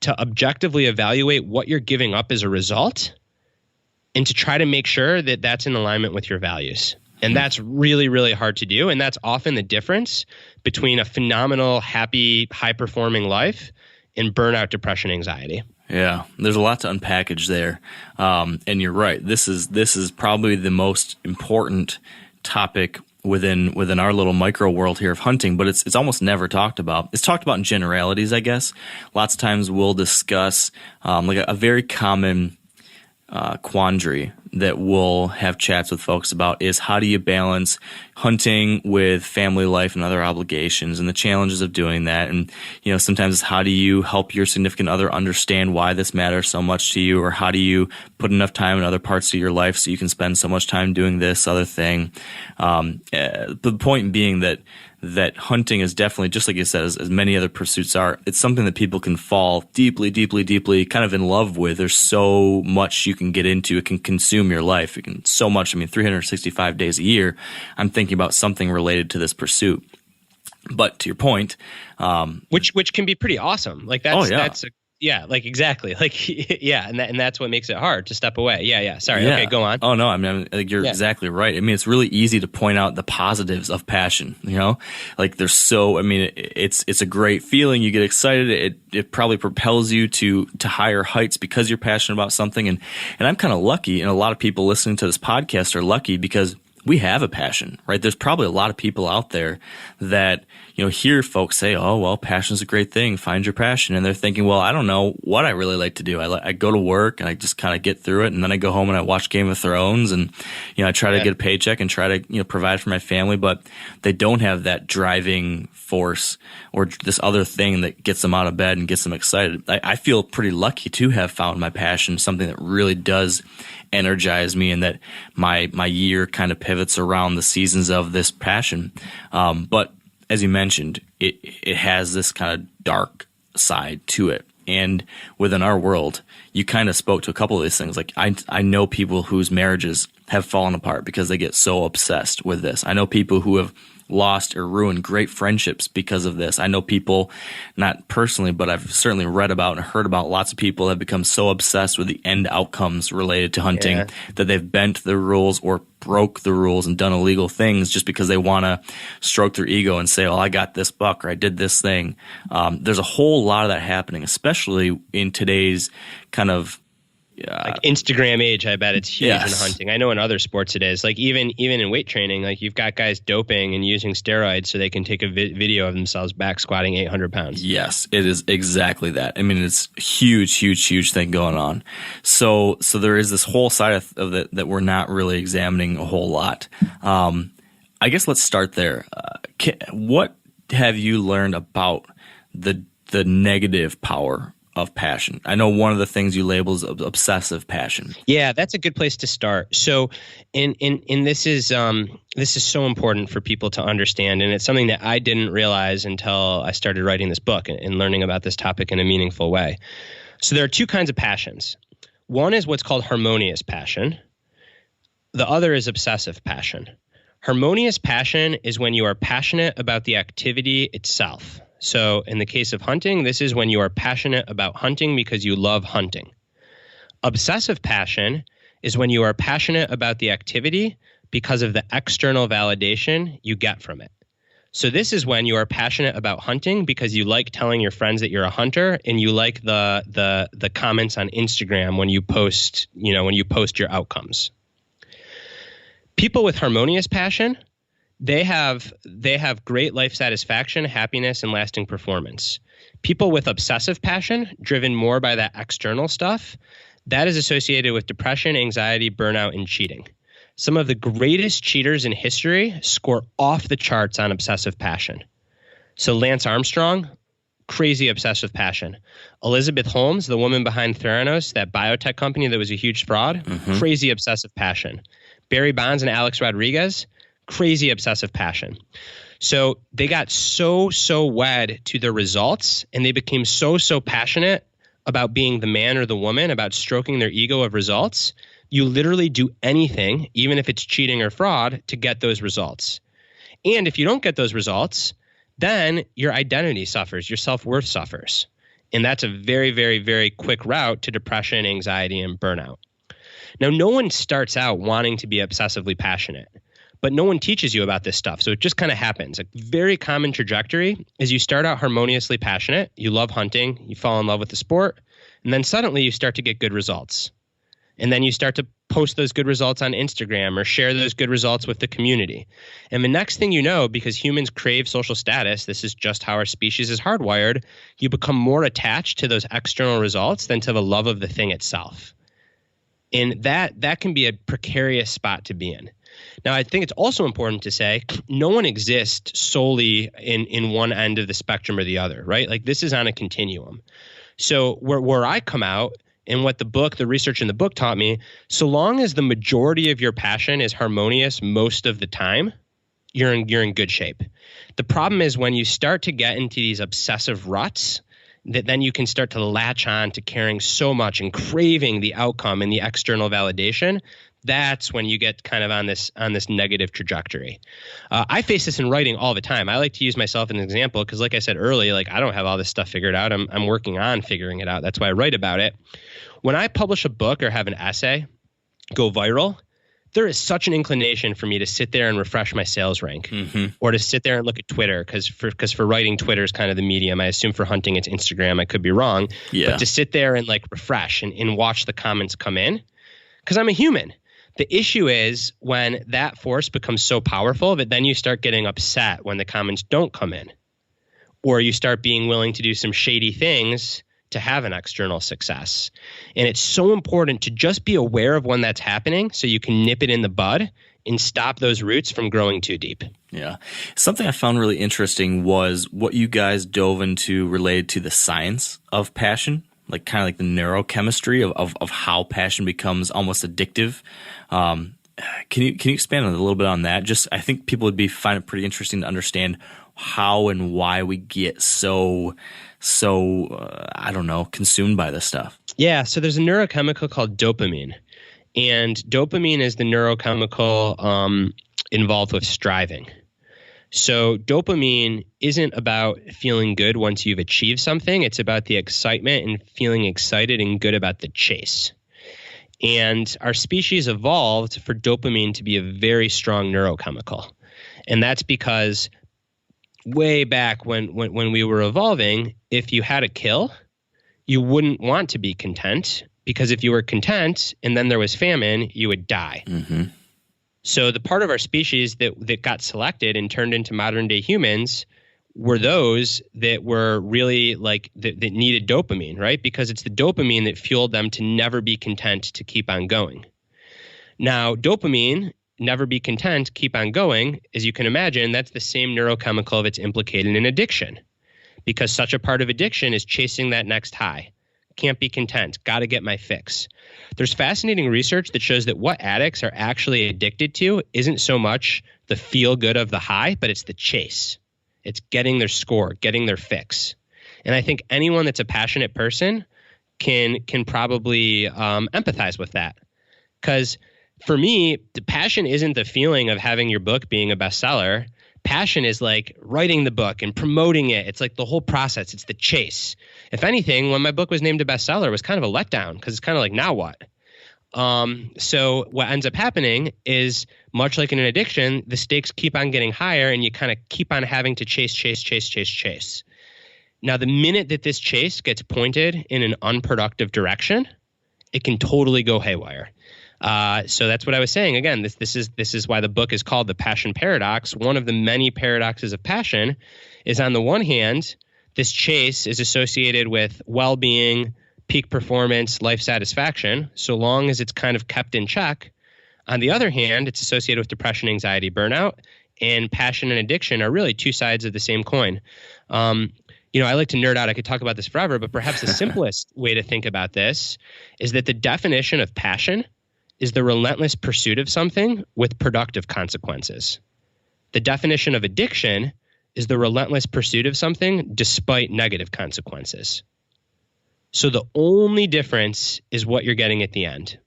to objectively evaluate what you're giving up as a result and to try to make sure that that's in alignment with your values. And that's really hard to do. And that's often the difference between a phenomenal, happy, high-performing life and burnout, depression, anxiety. Yeah, there's a lot to unpackage there. And you're right. This is probably the most important topic within our little micro world here of hunting, but it's almost never talked about. It's talked about in generalities, I guess. Lots of times we'll discuss like a very common quandary that we'll have chats with folks about is, how do you balance hunting with family life and other obligations and the challenges of doing that? And, sometimes it's, how do you help your significant other understand why this matters so much to you? Or how do you put enough time in other parts of your life so you can spend so much time doing this other thing? The point being that hunting is definitely, just like you said, as many other pursuits are, it's something that people can fall deeply kind of in love with. There's so much you can get into. It can consume your life. It can so much. 365 days a year, I'm thinking about something related to this pursuit. But to your point, which can be pretty awesome. Like, that's like exactly. Like, yeah. And that's what makes it hard to step away. Yeah. Sorry. Yeah. Okay, go on. Oh no, I mean, like, you're exactly right. I mean, it's really easy to point out the positives of passion, like it's a great feeling. You get excited. It probably propels you to higher heights because you're passionate about something. And I'm kind of lucky, and a lot of people listening to this podcast are lucky because we have a passion, right? There's probably a lot of people out there that, hear folks say, oh, well, passion's a great thing. Find your passion. And they're thinking, well, I don't know what I really like to do. I go to work and I just kind of get through it. And then I go home and I watch Game of Thrones and, I try to get a paycheck and try to, provide for my family. But they don't have that driving force or this other thing that gets them out of bed and gets them excited. I feel pretty lucky to have found my passion, something that really does energize me, and that my year kind of pivots around the seasons of this passion. But as you mentioned, it has this kind of dark side to it. And within our world, you kind of spoke to a couple of these things. Like I know people whose marriages have fallen apart because they get so obsessed with this. I know people who have lost or ruined great friendships because of this. I know people, not personally, but I've certainly read about and heard about lots of people that have become so obsessed with the end outcomes related to hunting that they've bent the rules or broke the rules and done illegal things just because they want to stroke their ego and say, oh, I got this buck or I did this thing. There's a whole lot of that happening, especially in today's kind of like Instagram age. I bet it's huge in hunting. I know in other sports it is. Like even in weight training, like you've got guys doping and using steroids so they can take a video of themselves back squatting 800 pounds. Yes, it is exactly that. I mean, it's huge thing going on. So there is this whole side of it that we're not really examining a whole lot. I guess let's start there. What have you learned about the negative power of passion? I know one of the things you label is obsessive passion. Yeah, that's a good place to start. So, in this is so important for people to understand, and it's something that I didn't realize until I started writing this book and learning about this topic in a meaningful way. So, there are two kinds of passions. One is what's called harmonious passion. The other is obsessive passion. Harmonious passion is when you are passionate about the activity itself. So in the case of hunting, this is when you are passionate about hunting because you love hunting. Obsessive passion is when you are passionate about the activity because of the external validation you get from it. So this is when you are passionate about hunting because you like telling your friends that you're a hunter, and you like the comments on Instagram when you post your outcomes. People with harmonious passion, they have great life satisfaction, happiness, and lasting performance. People with obsessive passion, driven more by that external stuff, that is associated with depression, anxiety, burnout, and cheating. Some of the greatest cheaters in history score off the charts on obsessive passion. So Lance Armstrong, crazy obsessive passion. Elizabeth Holmes, the woman behind Theranos, that biotech company that was a huge fraud, crazy obsessive passion. Barry Bonds and Alex Rodriguez, crazy obsessive passion. So they got so wed to the results, and they became so passionate about being the man or the woman, about stroking their ego of results. You literally do anything, even if it's cheating or fraud, to get those results. And if you don't get those results, then your identity suffers, your self-worth suffers. And that's a very, very, very quick route to depression, anxiety, and burnout. Now, no one starts out wanting to be obsessively passionate, but no one teaches you about this stuff. So it just kind of happens. A very common trajectory is you start out harmoniously passionate. You love hunting. You fall in love with the sport. And then suddenly you start to get good results. And then you start to post those good results on Instagram or share those good results with the community. And the next thing you know, because humans crave social status, this is just how our species is hardwired, you become more attached to those external results than to the love of the thing itself. And that can be a precarious spot to be in. Now, I think it's also important to say no one exists solely in one end of the spectrum or the other, right? Like this is on a continuum. So where I come out and what the research in the book taught me, so long as the majority of your passion is harmonious most of the time, you're in good shape. The problem is when you start to get into these obsessive ruts, that then you can start to latch on to caring so much and craving the outcome and the external validation. that's when you get kind of on this negative trajectory. I face this in writing all the time. I like to use myself as an example because, like I said earlier, like I don't have all this stuff figured out. I'm working on figuring it out. That's why I write about it. When I publish a book or have an essay go viral, there is such an inclination for me to sit there and refresh my sales rank, or to sit there and look at Twitter because for writing, Twitter is kind of the medium. I assume for hunting, it's Instagram. I could be wrong, but to sit there and like refresh and watch the comments come in, because I'm a human. The issue is when that force becomes so powerful that then you start getting upset when the comments don't come in, or you start being willing to do some shady things to have an external success. And it's so important to just be aware of when that's happening so you can nip it in the bud and stop those roots from growing too deep. Yeah. Something I found really interesting was what you guys dove into related to the science of passion, like kind of like the neurochemistry of how passion becomes almost addictive. Can you expand a little bit on that? Just, I think people would find it pretty interesting to understand how and why we get so I don't know, consumed by this stuff. Yeah. So there's a neurochemical called dopamine, and dopamine is the neurochemical involved with striving. So dopamine isn't about feeling good once you've achieved something. It's about the excitement and feeling excited and good about the chase. And our species evolved for dopamine to be a very strong neurochemical. And that's because way back when we were evolving, if you had a kill, you wouldn't want to be content, because if you were content and then there was famine, you would die. So the part of our species that got selected and turned into modern day humans were those that were really like that needed dopamine, right? Because it's the dopamine that fueled them to never be content, to keep on going. Now, dopamine, never be content, keep on going, as you can imagine, that's the same neurochemical that's implicated in addiction, because such a part of addiction is chasing that next high. Can't be content, got to get my fix. There's fascinating research that shows that what addicts are actually addicted to isn't so much the feel good of the high, but it's the chase. It's getting their score, getting their fix. And I think anyone that's a passionate person can probably empathize with that. Because for me, the passion isn't the feeling of having your book being a bestseller. Passion is like writing the book and promoting it. It's like the whole process. It's the chase. If anything, when my book was named a bestseller, it was kind of a letdown, because it's kind of like, now what? So what ends up happening is, much like in an addiction, the stakes keep on getting higher and you kind of keep on having to chase. Now, the minute that this chase gets pointed in an unproductive direction, it can totally go haywire. So that's what I was saying. Again, this is why the book is called The Passion Paradox. One of the many paradoxes of passion is, on the one hand, this chase is associated with well-being, peak performance, life satisfaction, so long as it's kind of kept in check. On the other hand, it's associated with depression, anxiety, burnout, and passion and addiction are really two sides of the same coin. I like to nerd out. I could talk about this forever, but perhaps the simplest way to think about this is that the definition of passion is the relentless pursuit of something with productive consequences. The definition of addiction is the relentless pursuit of something despite negative consequences. So the only difference is what you're getting at the end.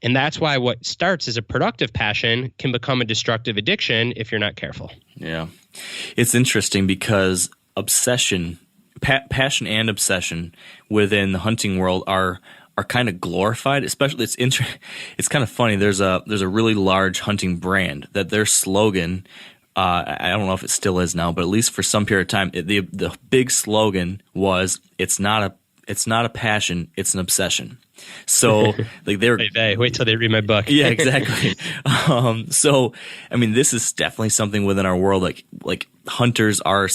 And that's why what starts as a productive passion can become a destructive addiction if you're not careful. Yeah. It's interesting because obsession, passion and obsession within the hunting world are kind of glorified. Especially, it's kind of funny. There's a really large hunting brand that their slogan, I don't know if it still is now, but at least for some period of time, the big slogan was, it's not a passion, it's an obsession. So like they're wait till they read my book. Yeah, exactly. So I mean, this is definitely something within our world. Like hunters are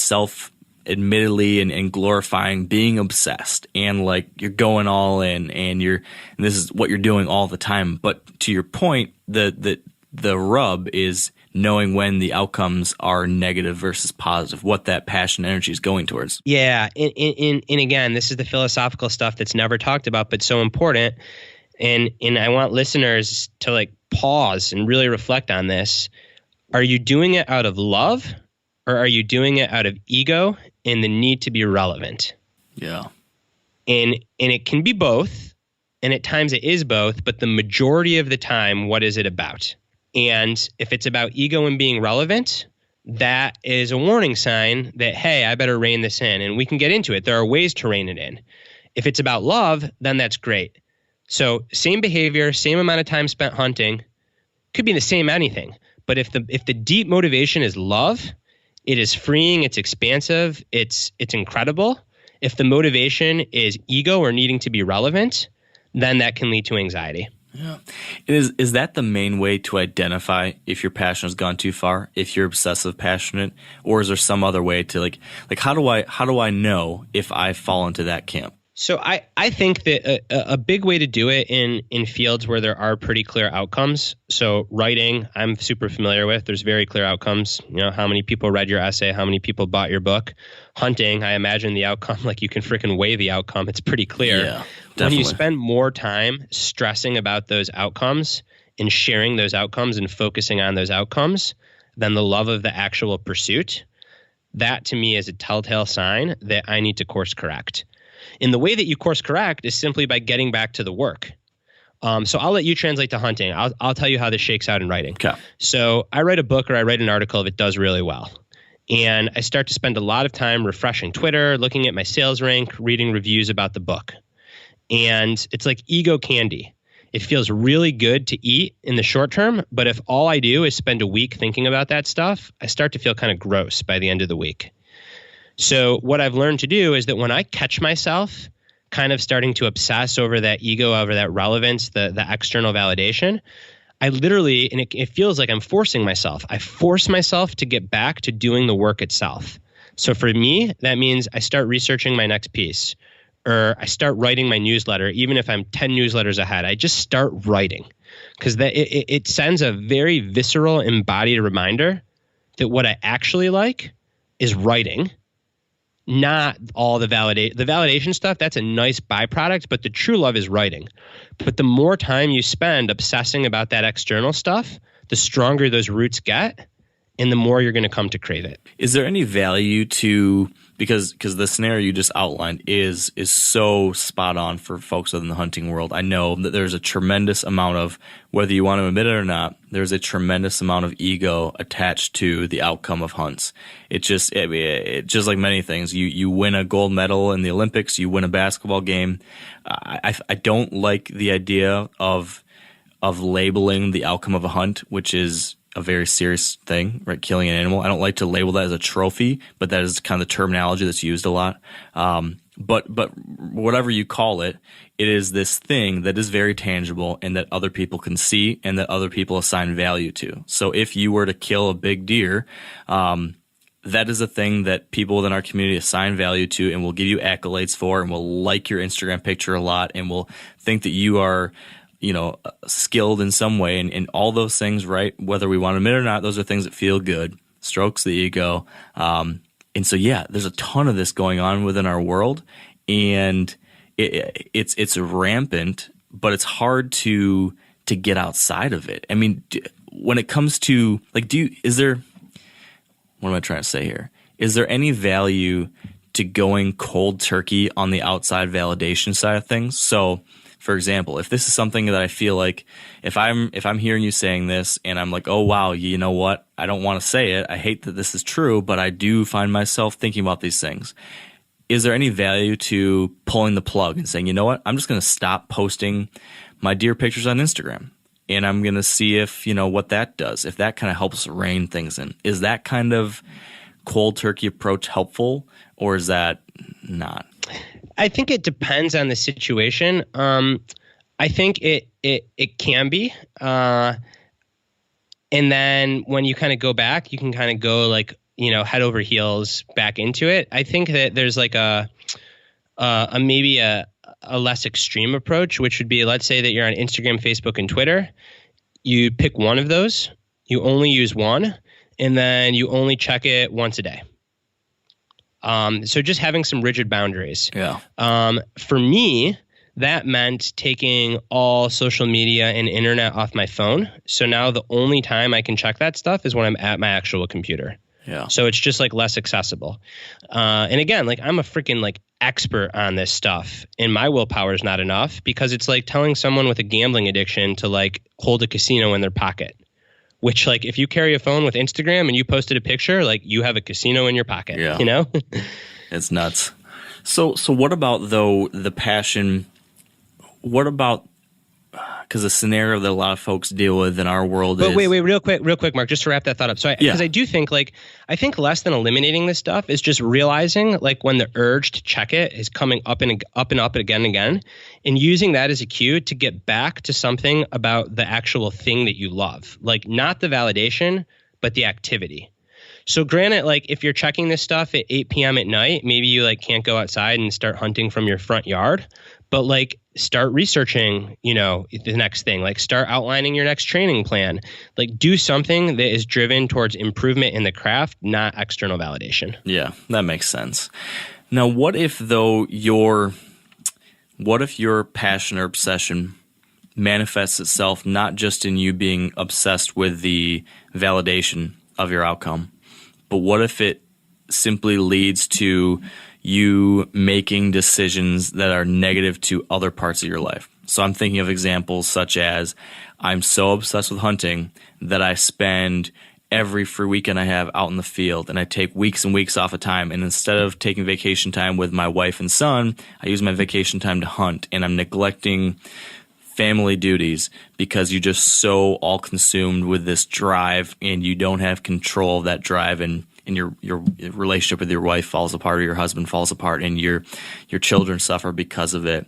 admittedly and glorifying being obsessed, and like you're going all in, and this is what you're doing all the time. But to your point, the rub is knowing when the outcomes are negative versus positive, what that passion energy is going towards. Yeah. And again, this is the philosophical stuff that's never talked about, but so important. And I want listeners to like pause and really reflect on this. Are you doing it out of love, or are you doing it out of ego and the need to be relevant? Yeah. And it can be both, and at times it is both, but the majority of the time, what is it about? And if it's about ego and being relevant, that is a warning sign that, hey, I better rein this in. And we can get into it. There are ways to rein it in. If it's about love, then that's great. So same behavior, same amount of time spent hunting, could be the same anything. But if the deep motivation is love, it is freeing, it's expansive, it's incredible. If the motivation is ego or needing to be relevant, then that can lead to anxiety. Yeah. Is that the main way to identify if your passion has gone too far, if you're obsessive passionate, or is there some other way to like how do I know if I fall into that camp? So I think that a big way to do it in fields where there are pretty clear outcomes. So writing, I'm super familiar with. There's very clear outcomes. You know, how many people read your essay, how many people bought your book. Hunting, I imagine the outcome, like you can freaking weigh the outcome. It's pretty clear. Yeah, definitely. When you spend more time stressing about those outcomes and sharing those outcomes and focusing on those outcomes than the love of the actual pursuit, that to me is a telltale sign that I need to course correct. And the way that you course correct is simply by getting back to the work. So I'll let you translate to hunting. I'll tell you how this shakes out in writing. Okay. So I write a book or I write an article if it does really well. And I start to spend a lot of time refreshing Twitter, looking at my sales rank, reading reviews about the book. And it's like ego candy. It feels really good to eat in the short term, but if all I do is spend a week thinking about that stuff, I start to feel kind of gross by the end of the week. So what I've learned to do is that when I catch myself kind of starting to obsess over that ego, over that relevance, the external validation, I literally, and it feels like I'm forcing myself. I force myself to get back to doing the work itself. So for me, that means I start researching my next piece, or I start writing my newsletter, even if I'm 10 newsletters ahead. I just start writing because it sends a very visceral, embodied reminder that what I actually like is writing, not all the validation stuff. That's a nice byproduct, but the true love is writing. But the more time you spend obsessing about that external stuff, the stronger those roots get, and the more you're going to come to crave it. Is there any value to, because the scenario you just outlined is so spot on for folks within the hunting world. I know that there's a tremendous amount of, whether you want to admit it or not, there's a tremendous amount of ego attached to the outcome of hunts. It just like many things. You win a gold medal in the Olympics, you win a basketball game. I don't like the idea of labeling the outcome of a hunt, which is a very serious thing, right? Killing an animal. I don't like to label that as a trophy, but that is kind of the terminology that's used a lot. But whatever you call it, it is this thing that is very tangible and that other people can see and that other people assign value to. So if you were to kill a big deer, that is a thing that people within our community assign value to and will give you accolades for and will like your Instagram picture a lot and will think that you are, skilled in some way, and all those things, right? Whether we want to admit it or not, those are things that feel good, strokes the ego. And so, yeah, there's a ton of this going on within our world, and it's rampant, but it's hard to get outside of it. I mean, when it comes to what am I trying to say here? Is there any value to going cold turkey on the outside validation side of things? So, for example, if this is something that I feel like if I'm hearing you saying this and I'm like, oh, wow, you know what? I don't want to say it. I hate that this is true, but I do find myself thinking about these things. Is there any value to pulling the plug and saying, you know what? I'm just going to stop posting my deer pictures on Instagram and I'm going to see if, what that does, if that kind of helps rein things in. Is that kind of cold turkey approach helpful or is that not? I think it depends on the situation. I think it can be. And then when you kind of go back, you can kind of go like, head over heels back into it. I think that there's like maybe a less extreme approach, which would be, let's say that you're on Instagram, Facebook, and Twitter. You pick one of those, you only use one, and then you only check it once a day. So just having some rigid boundaries. Yeah. For me, that meant taking all social media and internet off my phone. So now the only time I can check that stuff is when I'm at my actual computer. Yeah. So it's just like less accessible. And again, like I'm a freaking like expert on this stuff and my willpower is not enough, because it's like telling someone with a gambling addiction to like hold a casino in their pocket, which like if you carry a phone with Instagram and you posted a picture, like you have a casino in your pocket, you know? It's nuts. So what about though the passion? What about, because the scenario that a lot of folks deal with in our world is... But wait, real quick, Mark, just to wrap that thought up. So because I do think I think less than eliminating this stuff is just realizing like when the urge to check it is coming up and up again and again, and using that as a cue to get back to something about the actual thing that you love, like not the validation, but the activity. So granted, like if you're checking this stuff at 8 p.m. at night, maybe you like can't go outside and start hunting from your front yard, but like start researching, the next thing, like start outlining your next training plan, like do something that is driven towards improvement in the craft, not external validation. Yeah, that makes sense. Now, what if your passion or obsession manifests itself not just in you being obsessed with the validation of your outcome, but what if it simply leads to you making decisions that are negative to other parts of your life? So I'm thinking of examples such as I'm so obsessed with hunting that I spend every free weekend I have out in the field, and I take weeks and weeks off of time. And instead of taking vacation time with my wife and son, I use my vacation time to hunt, and I'm neglecting family duties because you're just so all consumed with this drive and you don't have control of that drive, and your relationship with your wife falls apart or your husband falls apart and your children suffer because of it.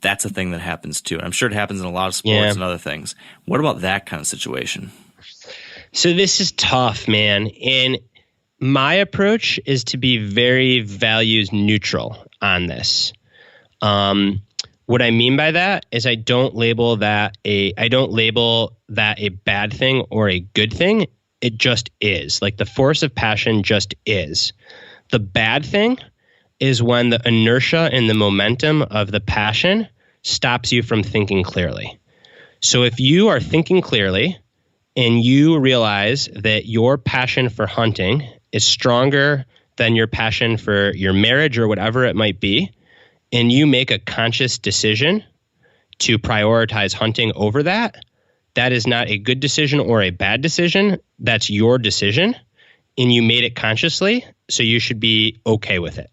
That's a thing that happens too. And I'm sure it happens in a lot of sports and other things. What about that kind of situation? So this is tough, man. And my approach is to be very values neutral on this. What I mean by that is I don't label that a bad thing or a good thing. It just is. Like the force of passion just is. The bad thing is when the inertia and the momentum of the passion stops you from thinking clearly. So if you are thinking clearly and you realize that your passion for hunting is stronger than your passion for your marriage or whatever it might be, and you make a conscious decision to prioritize hunting over that, that is not a good decision or a bad decision. That's your decision, and you made it consciously, so you should be okay with it.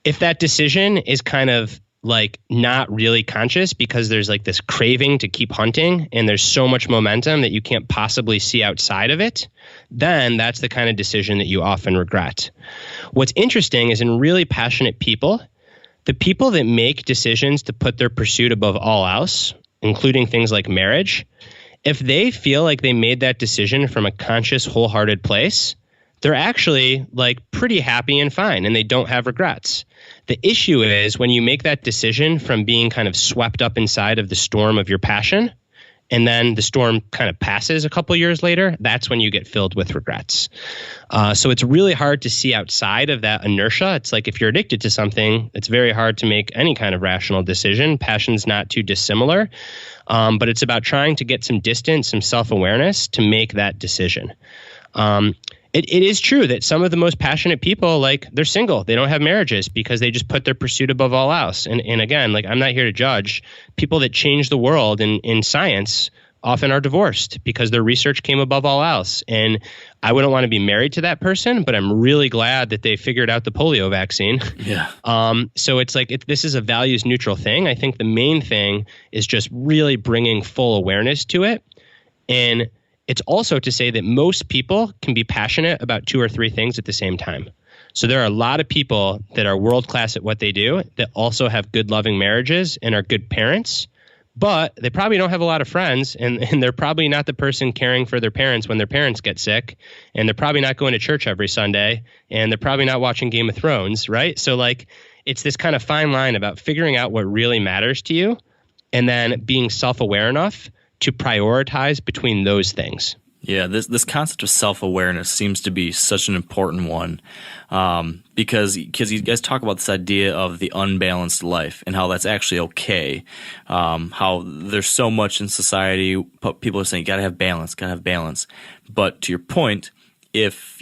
If that decision is kind of like not really conscious because there's like this craving to keep hunting and there's so much momentum that you can't possibly see outside of it, then that's the kind of decision that you often regret. What's interesting is in really passionate people, the people that make decisions to put their pursuit above all else, including things like marriage, if they feel like they made that decision from a conscious, wholehearted place, they're actually like pretty happy and fine, and they don't have regrets. The issue is when you make that decision from being kind of swept up inside of the storm of your passion, and then the storm kind of passes a couple years later, that's when you get filled with regrets. So it's really hard to see outside of that inertia. It's like if you're addicted to something, it's very hard to make any kind of rational decision. Passion's not too dissimilar, but it's about trying to get some distance, some self-awareness to make that decision. It is true that some of the most passionate people, like they're single, they don't have marriages because they just put their pursuit above all else. And again, like I'm not here to judge. People that change the world in science often are divorced because their research came above all else. And I wouldn't want to be married to that person, but I'm really glad that they figured out the polio vaccine. Yeah. So it's like this is a values neutral thing. I think the main thing is just really bringing full awareness to it. And it's also to say that most people can be passionate about 2 or 3 things at the same time. So there are a lot of people that are world class at what they do that also have good, loving marriages and are good parents, but they probably don't have a lot of friends, and they're probably not the person caring for their parents when their parents get sick, and they're probably not going to church every Sunday, and they're probably not watching Game of Thrones, right? So like it's this kind of fine line about figuring out what really matters to you and then being self-aware enough to prioritize between those things. Yeah, this concept of self-awareness seems to be such an important one because you guys talk about this idea of the unbalanced life and how that's actually okay. How there's so much in society, people are saying, gotta have balance. But to your point, if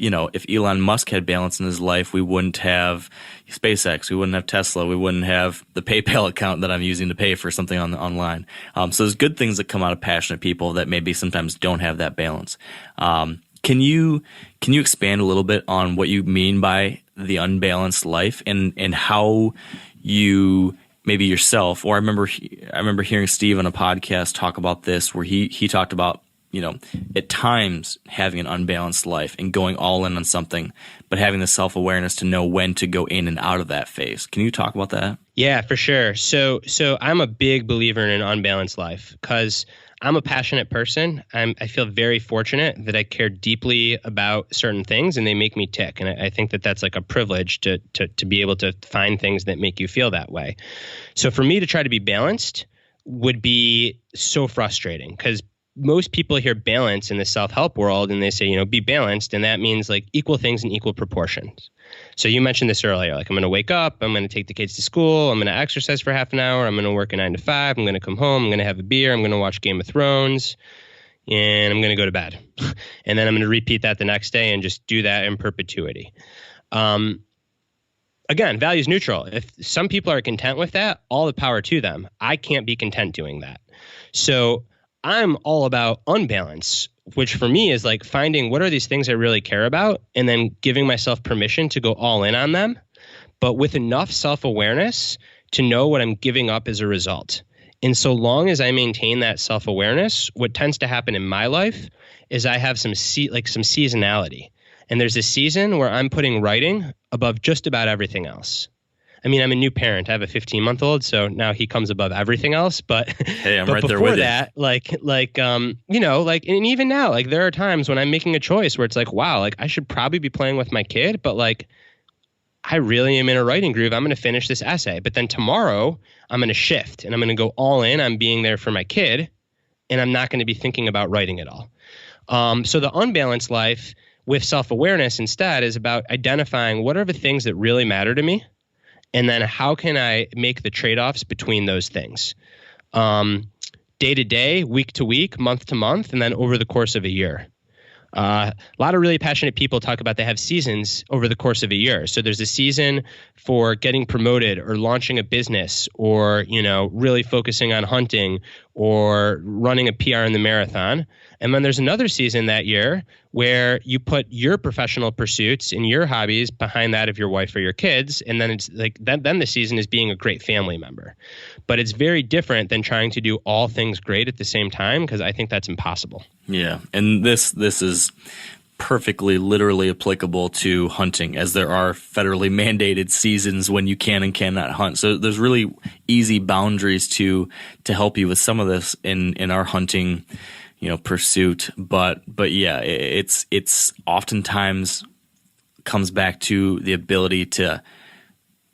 Elon Musk had balance in his life, we wouldn't have SpaceX, we wouldn't have Tesla, we wouldn't have the PayPal account that I'm using to pay for something online. So there's good things that come out of passionate people that maybe sometimes don't have that balance. Can you expand a little bit on what you mean by the unbalanced life and how you maybe yourself, or I remember hearing Steve on a podcast talk about this where he talked about, at times having an unbalanced life and going all in on something, but having the self-awareness to know when to go in and out of that phase. Can you talk about that? Yeah, for sure. So I'm a big believer in an unbalanced life because I'm a passionate person. I feel very fortunate that I care deeply about certain things and they make me tick. And I think that that's like a privilege to be able to find things that make you feel that way. So for me to try to be balanced would be so frustrating because most people hear balance in the self-help world and they say, be balanced. And that means like equal things in equal proportions. So you mentioned this earlier, like I'm going to wake up, I'm going to take the kids to school, I'm going to exercise for half an hour, I'm going to work a 9 to 5, I'm going to come home, I'm going to have a beer, I'm going to watch Game of Thrones, and I'm going to go to bed. And then I'm going to repeat that the next day and just do that in perpetuity. Again, values neutral. If some people are content with that, all the power to them. I can't be content doing that. So I'm all about unbalance, which for me is like finding what are these things I really care about and then giving myself permission to go all in on them, but with enough self-awareness to know what I'm giving up as a result. And so long as I maintain that self-awareness, what tends to happen in my life is I have some seasonality. And there's a season where I'm putting writing above just about everything else. I mean, I'm a new parent. I have a 15-month-old, so now he comes above everything else. But hey, I'm but right there before with that, and even now, like there are times when I'm making a choice where it's like, wow, like I should probably be playing with my kid, but like I really am in a writing groove. I'm going to finish this essay, but then tomorrow I'm going to shift and I'm going to go all in on being there for my kid, and I'm not going to be thinking about writing at all. So the unbalanced life with self-awareness instead is about identifying what are the things that really matter to me. And then how can I make the trade-offs between those things? Day to day, week to week, month to month, and then over the course of a year. A lot of really passionate people talk about they have seasons over the course of a year. So there's a season for getting promoted or launching a business or, really focusing on hunting or running a PR in the marathon. And then there's another season that year where you put your professional pursuits and your hobbies behind that of your wife or your kids. And then it's like then the season is being a great family member. But it's very different than trying to do all things great at the same time, because I think that's impossible. Yeah. And this is perfectly literally applicable to hunting, as there are federally mandated seasons when you can and cannot hunt. So there's really easy boundaries to help you with some of this in our hunting pursuit. But yeah, it's oftentimes comes back to the ability to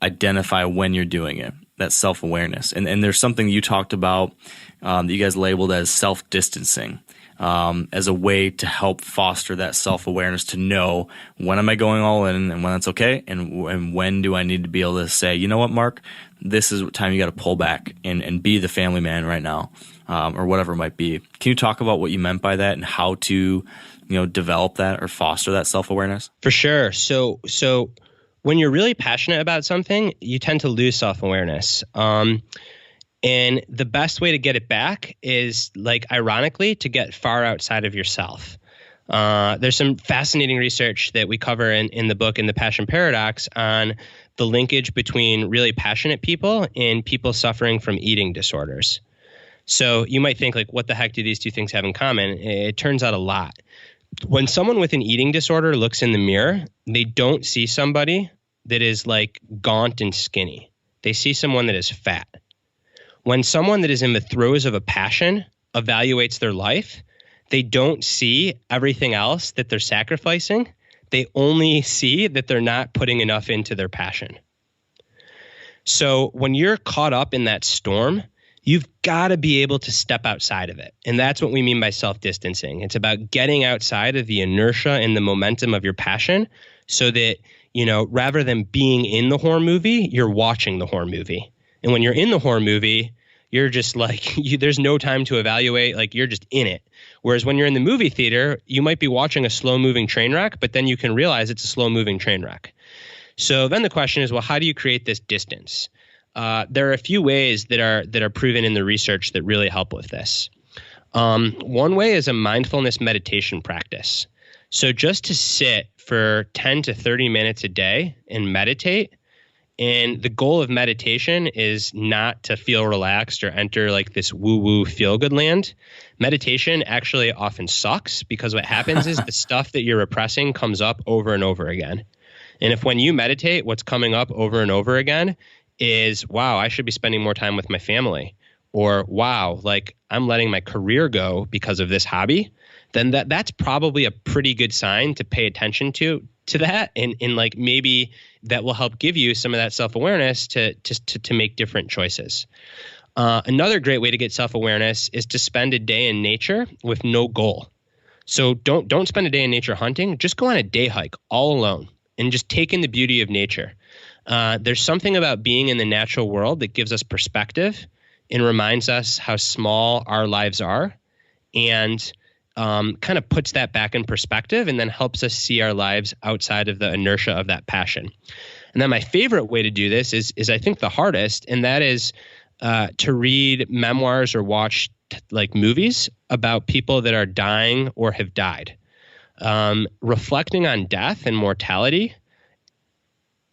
identify when you're doing it, that self-awareness. And there's something you talked about that you guys labeled as self-distancing, as a way to help foster that self-awareness to know when am I going all in and when that's okay, and when do I need to be able to say, you know what, Mark, this is what time you got to pull back and be the family man right now. Or whatever it might be. Can you talk about what you meant by that and how to, develop that or foster that self-awareness? For sure. So when you're really passionate about something, you tend to lose self-awareness. And the best way to get it back is, like, ironically, to get far outside of yourself. There's some fascinating research that we cover in the book, in The Passion Paradox, on the linkage between really passionate people and people suffering from eating disorders. So you might think, like, what the heck do these two things have in common? It turns out a lot. When someone with an eating disorder looks in the mirror, they don't see somebody that is like gaunt and skinny. They see someone that is fat. When someone that is in the throes of a passion evaluates their life, they don't see everything else that they're sacrificing. They only see that they're not putting enough into their passion. So when you're caught up in that storm, you've got to be able to step outside of it. And that's what we mean by self-distancing. It's about getting outside of the inertia and the momentum of your passion so that, rather than being in the horror movie, you're watching the horror movie. And when you're in the horror movie, you're just like, there's no time to evaluate, like you're just in it. Whereas when you're in the movie theater, you might be watching a slow moving train wreck, but then you can realize it's a slow moving train wreck. So then the question is, well, how do you create this distance? There are a few ways that are proven in the research that really help with this. One way is a mindfulness meditation practice. So just to sit for 10 to 30 minutes a day and meditate. And the goal of meditation is not to feel relaxed or enter like this woo-woo feel-good land. Meditation actually often sucks because what happens is the stuff that you're repressing comes up over and over again. And if when you meditate, what's coming up over and over again is, wow, I should be spending more time with my family. Or, wow, like I'm letting my career go because of this hobby, then that's probably a pretty good sign to pay attention to that. And like maybe that will help give you some of that self-awareness to make different choices. Another great way to get self-awareness is to spend a day in nature with no goal. So don't spend a day in nature hunting. Just go on a day hike all alone and just take in the beauty of nature. There's something about being in the natural world that gives us perspective and reminds us how small our lives are, and kind of puts that back in perspective and then helps us see our lives outside of the inertia of that passion. And then my favorite way to do this is I think the hardest, and that is to read memoirs or watch like movies about people that are dying or have died. Reflecting on death and mortality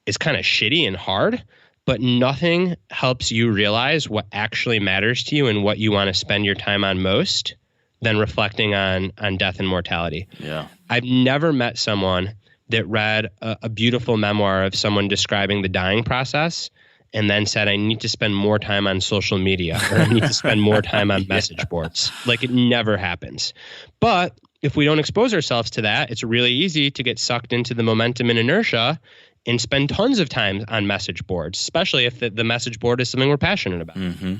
is kind of shitty and hard, but nothing helps you realize what actually matters to you and what you want to spend your time on most than reflecting on death and mortality. Yeah. I've never met someone that read a beautiful memoir of someone describing the dying process and then said, I need to spend more time on social media, or I need to spend more time on message boards. Like, it never happens. But if we don't expose ourselves to that, it's really easy to get sucked into the momentum and inertia and spend tons of time on message boards, especially if the message board is something we're passionate about. Mm-hmm.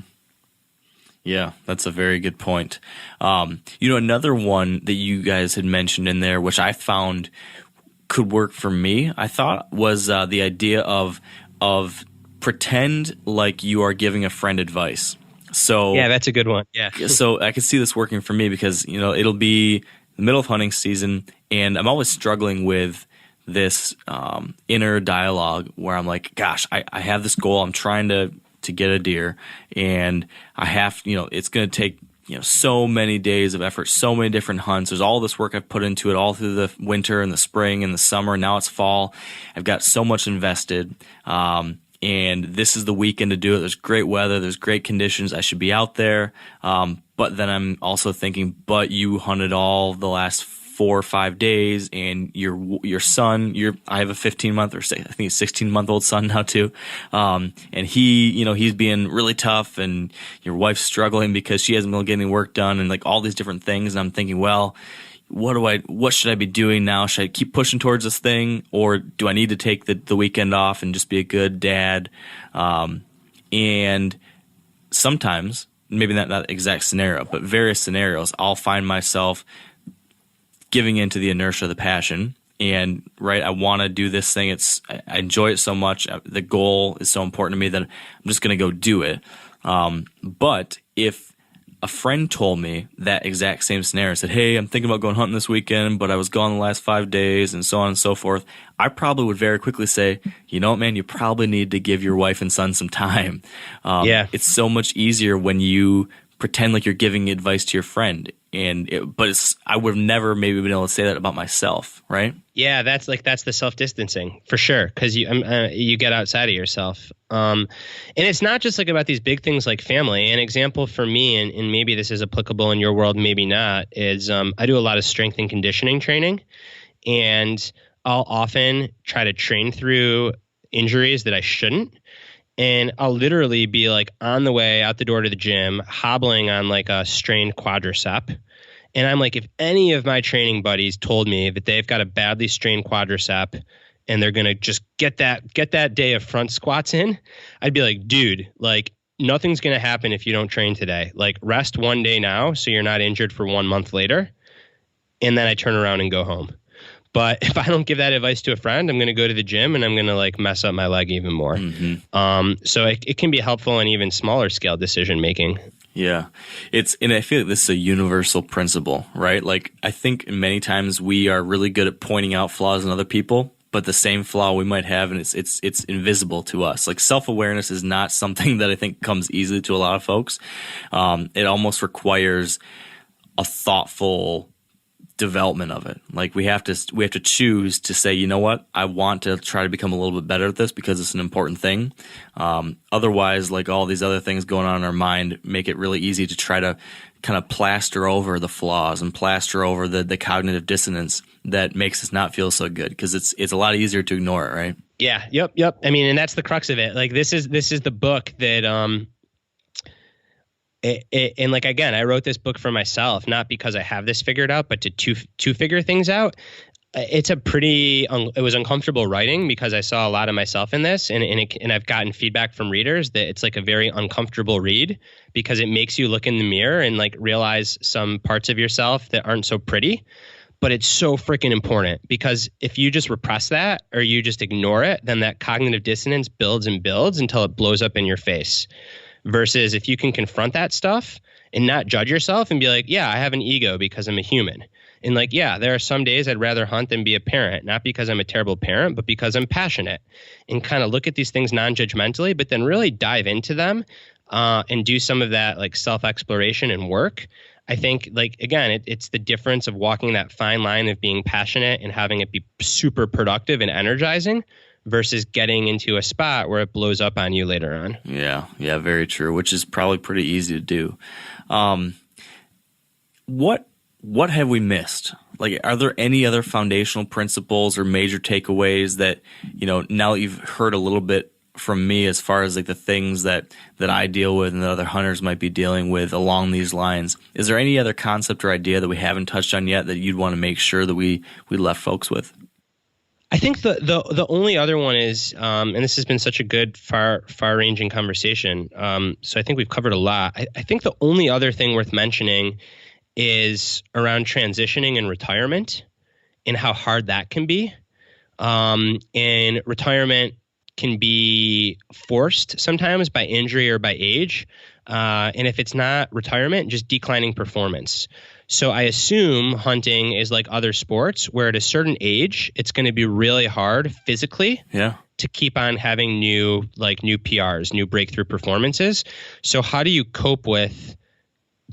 Yeah, that's a very good point. Another one that you guys had mentioned in there, which I found could work for me, I thought, was the idea of pretend like you are giving a friend advice. So yeah, that's a good one. Yeah. So I could see this working for me because, it'll be the middle of hunting season and I'm always struggling with this inner dialogue where I'm like, gosh, I have this goal. I'm trying to get a deer, and I have, it's going to take, so many days of effort, so many different hunts. There's all this work I've put into it all through the winter and the spring and the summer. Now it's fall. I've got so much invested. And this is the weekend to do it. There's great weather. There's great conditions. I should be out there. But then I'm also thinking, but you hunted all the last 4 or 5 days, and your son, I have a 15-month or I think he's 16-month-old son now too, and he's being really tough, and your wife's struggling because she hasn't been getting any work done, and like all these different things. And I'm thinking, well, what should I be doing now? Should I keep pushing towards this thing, or do I need to take the weekend off and just be a good dad? And sometimes, maybe not that exact scenario, but various scenarios, I'll find myself giving into the inertia of the passion, and I want to do this thing. I enjoy it so much. The goal is so important to me that I'm just going to go do it. But if a friend told me that exact same scenario, said, hey, I'm thinking about going hunting this weekend, but I was gone the last 5 days, and so on and so forth, I probably would very quickly say, you know what, man, you probably need to give your wife and son some time. It's so much easier when you pretend like you're giving advice to your friend. I would have never maybe been able to say that about myself, right? Yeah, that's the self-distancing for sure, because you get outside of yourself. And it's not just like about these big things like family. An example for me, and maybe this is applicable in your world, maybe not, is I do a lot of strength and conditioning training, and I'll often try to train through injuries that I shouldn't. And I'll literally be like on the way out the door to the gym, hobbling on like a strained quadricep. And I'm like, if any of my training buddies told me that they've got a badly strained quadricep and they're going to just get that day of front squats in, I'd be like, dude, like nothing's going to happen if you don't train today. Like rest one day now so you're not injured for 1 month later. And then I turn around and go home. But if I don't give that advice to a friend, I'm going to go to the gym and I'm going to like mess up my leg even more. Mm-hmm. So it can be helpful in even smaller scale decision making. Yeah. And I feel like this is a universal principle, right? Like, I think many times we are really good at pointing out flaws in other people, but the same flaw we might have, and it's invisible to us. Like, self-awareness is not something that I think comes easily to a lot of folks. It almost requires a thoughtful development of it. Like, we have to choose to say, you know what, I want to try to become a little bit better at this because it's an important thing. Otherwise, like, all these other things going on in our mind make it really easy to try to kind of plaster over the flaws and plaster over the cognitive dissonance that makes us not feel so good, because it's a lot easier to ignore it, right? Yeah. Yep. I mean, and that's the crux of it. Like, this is the book that and like, again, I wrote this book for myself, not because I have this figured out, but to figure things out. It's it was uncomfortable writing because I saw a lot of myself in this, and I've gotten feedback from readers that it's like a very uncomfortable read because it makes you look in the mirror and like realize some parts of yourself that aren't so pretty. But it's so freaking important, because if you just repress that or you just ignore it, then that cognitive dissonance builds and builds until it blows up in your face. Versus if you can confront that stuff and not judge yourself and be like, yeah, I have an ego because I'm a human. And like, yeah, there are some days I'd rather hunt than be a parent, not because I'm a terrible parent, but because I'm passionate, and kind of look at these things non-judgmentally, but then really dive into them and do some of that like self-exploration and work. I think, like, again, it's the difference of walking that fine line of being passionate and having it be super productive and energizing versus getting into a spot where it blows up on you later on. Yeah, very true, which is probably pretty easy to do. What have we missed? Like, are there any other foundational principles or major takeaways that, you know, now that you've heard a little bit from me as far as like the things that I deal with and that other hunters might be dealing with along these lines, is there any other concept or idea that we haven't touched on yet that you'd want to make sure that we left folks with? I think the only other one is, and this has been such a good far-ranging conversation, so I think we've covered a lot. I think the only other thing worth mentioning is around transitioning and retirement and how hard that can be. And retirement can be forced sometimes by injury or by age. And if it's not retirement, just declining performance. So I assume hunting is like other sports where at a certain age, it's going to be really hard physically to keep on having new PRs, new breakthrough performances. So how do you cope with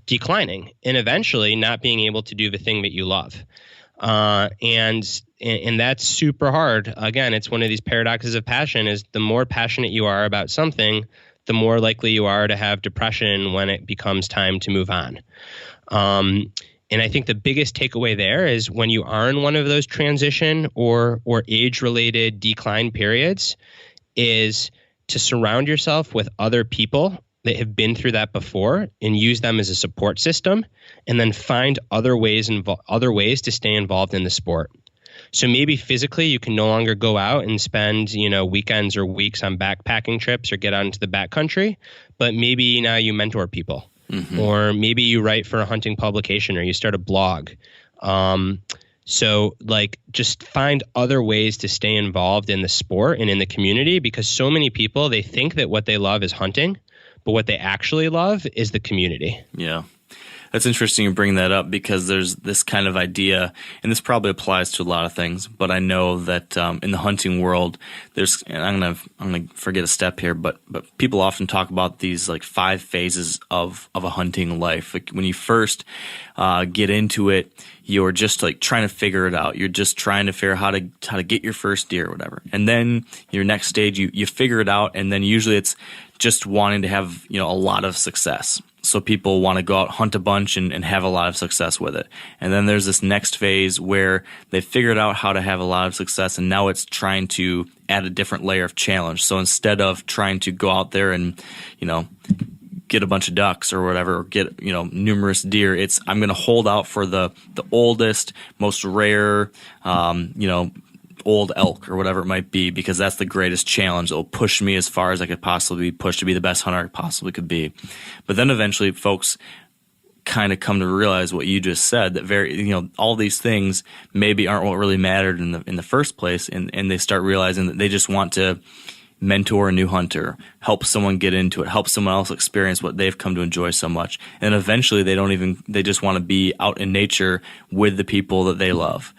declining and eventually not being able to do the thing that you love? And that's super hard. Again, it's one of these paradoxes of passion. Is the more passionate you are about something, the more likely you are to have depression when it becomes time to move on. And I think the biggest takeaway there is when you are in one of those transition or age-related decline periods, is to surround yourself with other people that have been through that before and use them as a support system, and then find other ways to stay involved in the sport. So maybe physically you can no longer go out and spend, weekends or weeks on backpacking trips or get out into the backcountry, but maybe now you mentor people. Mm-hmm. Or maybe you write for a hunting publication or you start a blog. So like just find other ways to stay involved in the sport and in the community, because so many people, they think that what they love is hunting, but what they actually love is the community. Yeah. That's interesting you bring that up, because there's this kind of idea, and this probably applies to a lot of things, but I know that in the hunting world, and I'm gonna forget a step here, but people often talk about these like 5 phases of a hunting life. Like when you first get into it, you're just like trying to figure it out. You're just trying to figure out how to get your first deer or whatever. And then your next stage, you figure it out, and then usually it's just wanting to have a lot of success. So people want to go out, hunt a bunch, and have a lot of success with it. And then there's this next phase where they figured out how to have a lot of success, and now it's trying to add a different layer of challenge. So instead of trying to go out there and, get a bunch of ducks or whatever, or get, numerous deer, it's I'm going to hold out for the oldest, most rare, old elk or whatever it might be, because that's the greatest challenge. It'll push me as far as I could possibly be pushed to be the best hunter I possibly could be. But then eventually folks kind of come to realize what you just said, that all these things maybe aren't what really mattered in the first place. And they start realizing that they just want to, mentor a new hunter, help someone get into it, help someone else experience what they've come to enjoy so much. And eventually they just want to be out in nature with the people that they love.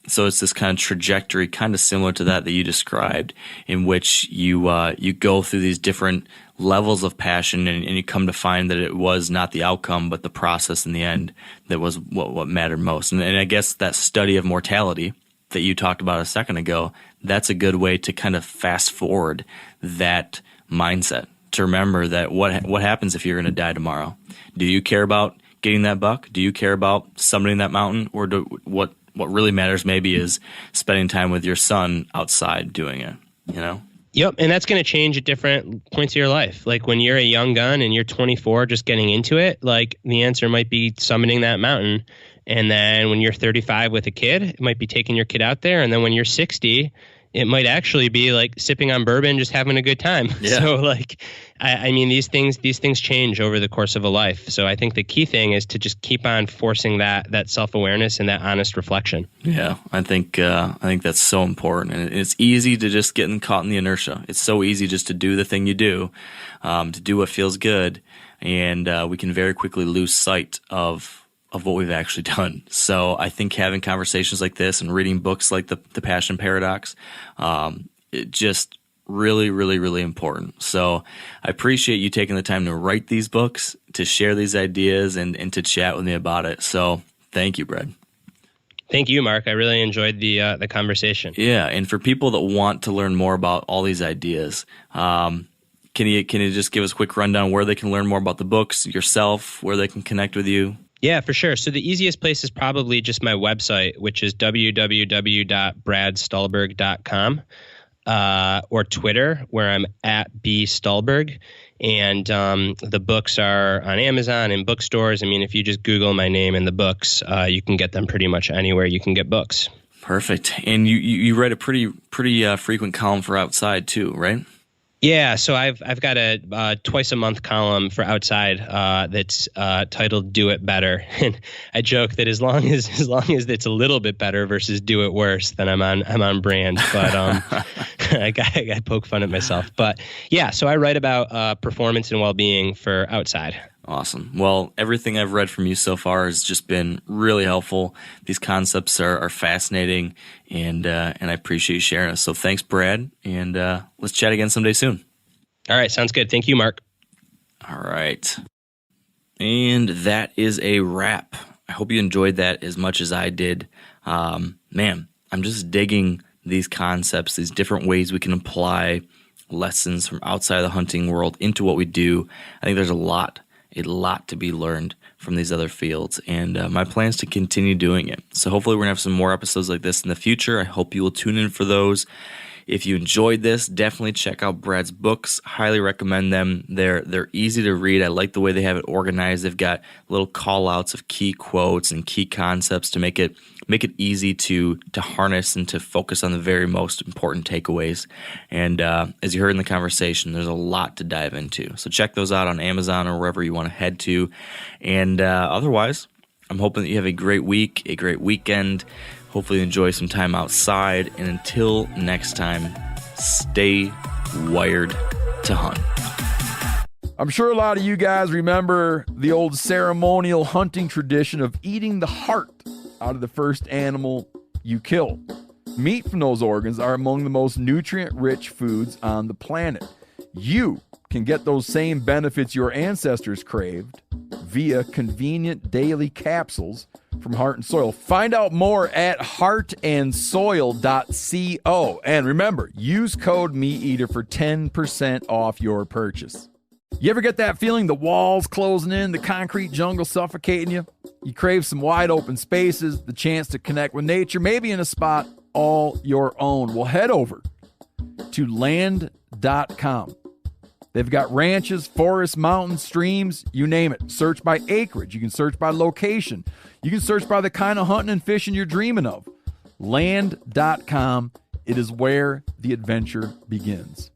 So it's this kind of trajectory, kind of similar to that you described, in which you go through these different levels of passion, and you come to find that it was not the outcome, but the process in the end that was what mattered most. And I guess that study of mortality that you talked about a second ago, that's a good way to kind of fast forward that mindset, to remember that what happens if you're going to die tomorrow? Do you care about getting that buck? Do you care about summiting that mountain? Or what really matters maybe is spending time with your son outside doing it, you know? Yep, and that's going to change at different points of your life. Like when you're a young gun and you're 24 just getting into it, like the answer might be summiting that mountain. And then when you're 35 with a kid, it might be taking your kid out there. And then when you're 60, it might actually be like sipping on bourbon, just having a good time. Yeah. So like, I mean, these things change over the course of a life. So I think the key thing is to just keep on forcing that self-awareness and that honest reflection. Yeah, I think that's so important. And it's easy to just get caught in the inertia. It's so easy just to do the thing you do, to do what feels good. And we can very quickly lose sight of what we've actually done. So I think having conversations like this and reading books like the Passion Paradox, it just really, really, really important. So I appreciate you taking the time to write these books, to share these ideas, and to chat with me about it. So thank you, Brad. Thank you, Mark. I really enjoyed the conversation. Yeah, and for people that want to learn more about all these ideas, can you just give us a quick rundown where they can learn more about the books, yourself, where they can connect with you? Yeah, for sure. So the easiest place is probably just my website, which is www.bradstulberg.com, or Twitter, where I'm at bstulberg. And the books are on Amazon and bookstores. I mean, if you just Google my name and the books, you can get them pretty much anywhere you can get books. Perfect. And you write a pretty frequent column for Outside too, right? Yeah, so I've got a twice a month column for Outside that's titled "Do It Better," and I joke that as long as it's a little bit better versus "Do It Worse," then I'm on brand. But I poke fun at myself. But yeah, so I write about performance and well-being for Outside. Awesome. Well, everything I've read from you so far has just been really helpful. These concepts are fascinating, and I appreciate you sharing us. So thanks, Brad, and let's chat again someday soon. All right, sounds good. Thank you, Mark. All right. And that is a wrap. I hope you enjoyed that as much as I did. Man, I'm just digging these concepts, these different ways we can apply lessons from outside of the hunting world into what we do. I think there's a lot to be learned from these other fields, and my plan is to continue doing it. So hopefully we're going to have some more episodes like this in the future. I hope you will tune in for those. If you enjoyed this, definitely check out Brad's books. Highly recommend them. They're easy to read. I like the way they have it organized. They've got little call-outs of key quotes and key concepts to make it easy to harness and to focus on the very most important takeaways. And as you heard in the conversation, there's a lot to dive into. So check those out on Amazon or wherever you want to head to. And otherwise, I'm hoping that you have a great week, a great weekend. Hopefully you enjoy some time outside. And until next time, stay wired to hunt. I'm sure a lot of you guys remember the old ceremonial hunting tradition of eating the heart out of the first animal you kill. Meat from those organs are among the most nutrient-rich foods on the planet. You can get those same benefits your ancestors craved via convenient daily capsules from Heart and Soil. Find out more at heartandsoil.co. And remember, use code MeatEater for 10% off your purchase. You ever get that feeling the walls closing in, the concrete jungle suffocating you? You crave some wide open spaces, the chance to connect with nature, maybe in a spot all your own. Well, head over to land.com. They've got ranches, forests, mountains, streams, you name it. Search by acreage. You can search by location. You can search by the kind of hunting and fishing you're dreaming of. Land.com. It is where the adventure begins.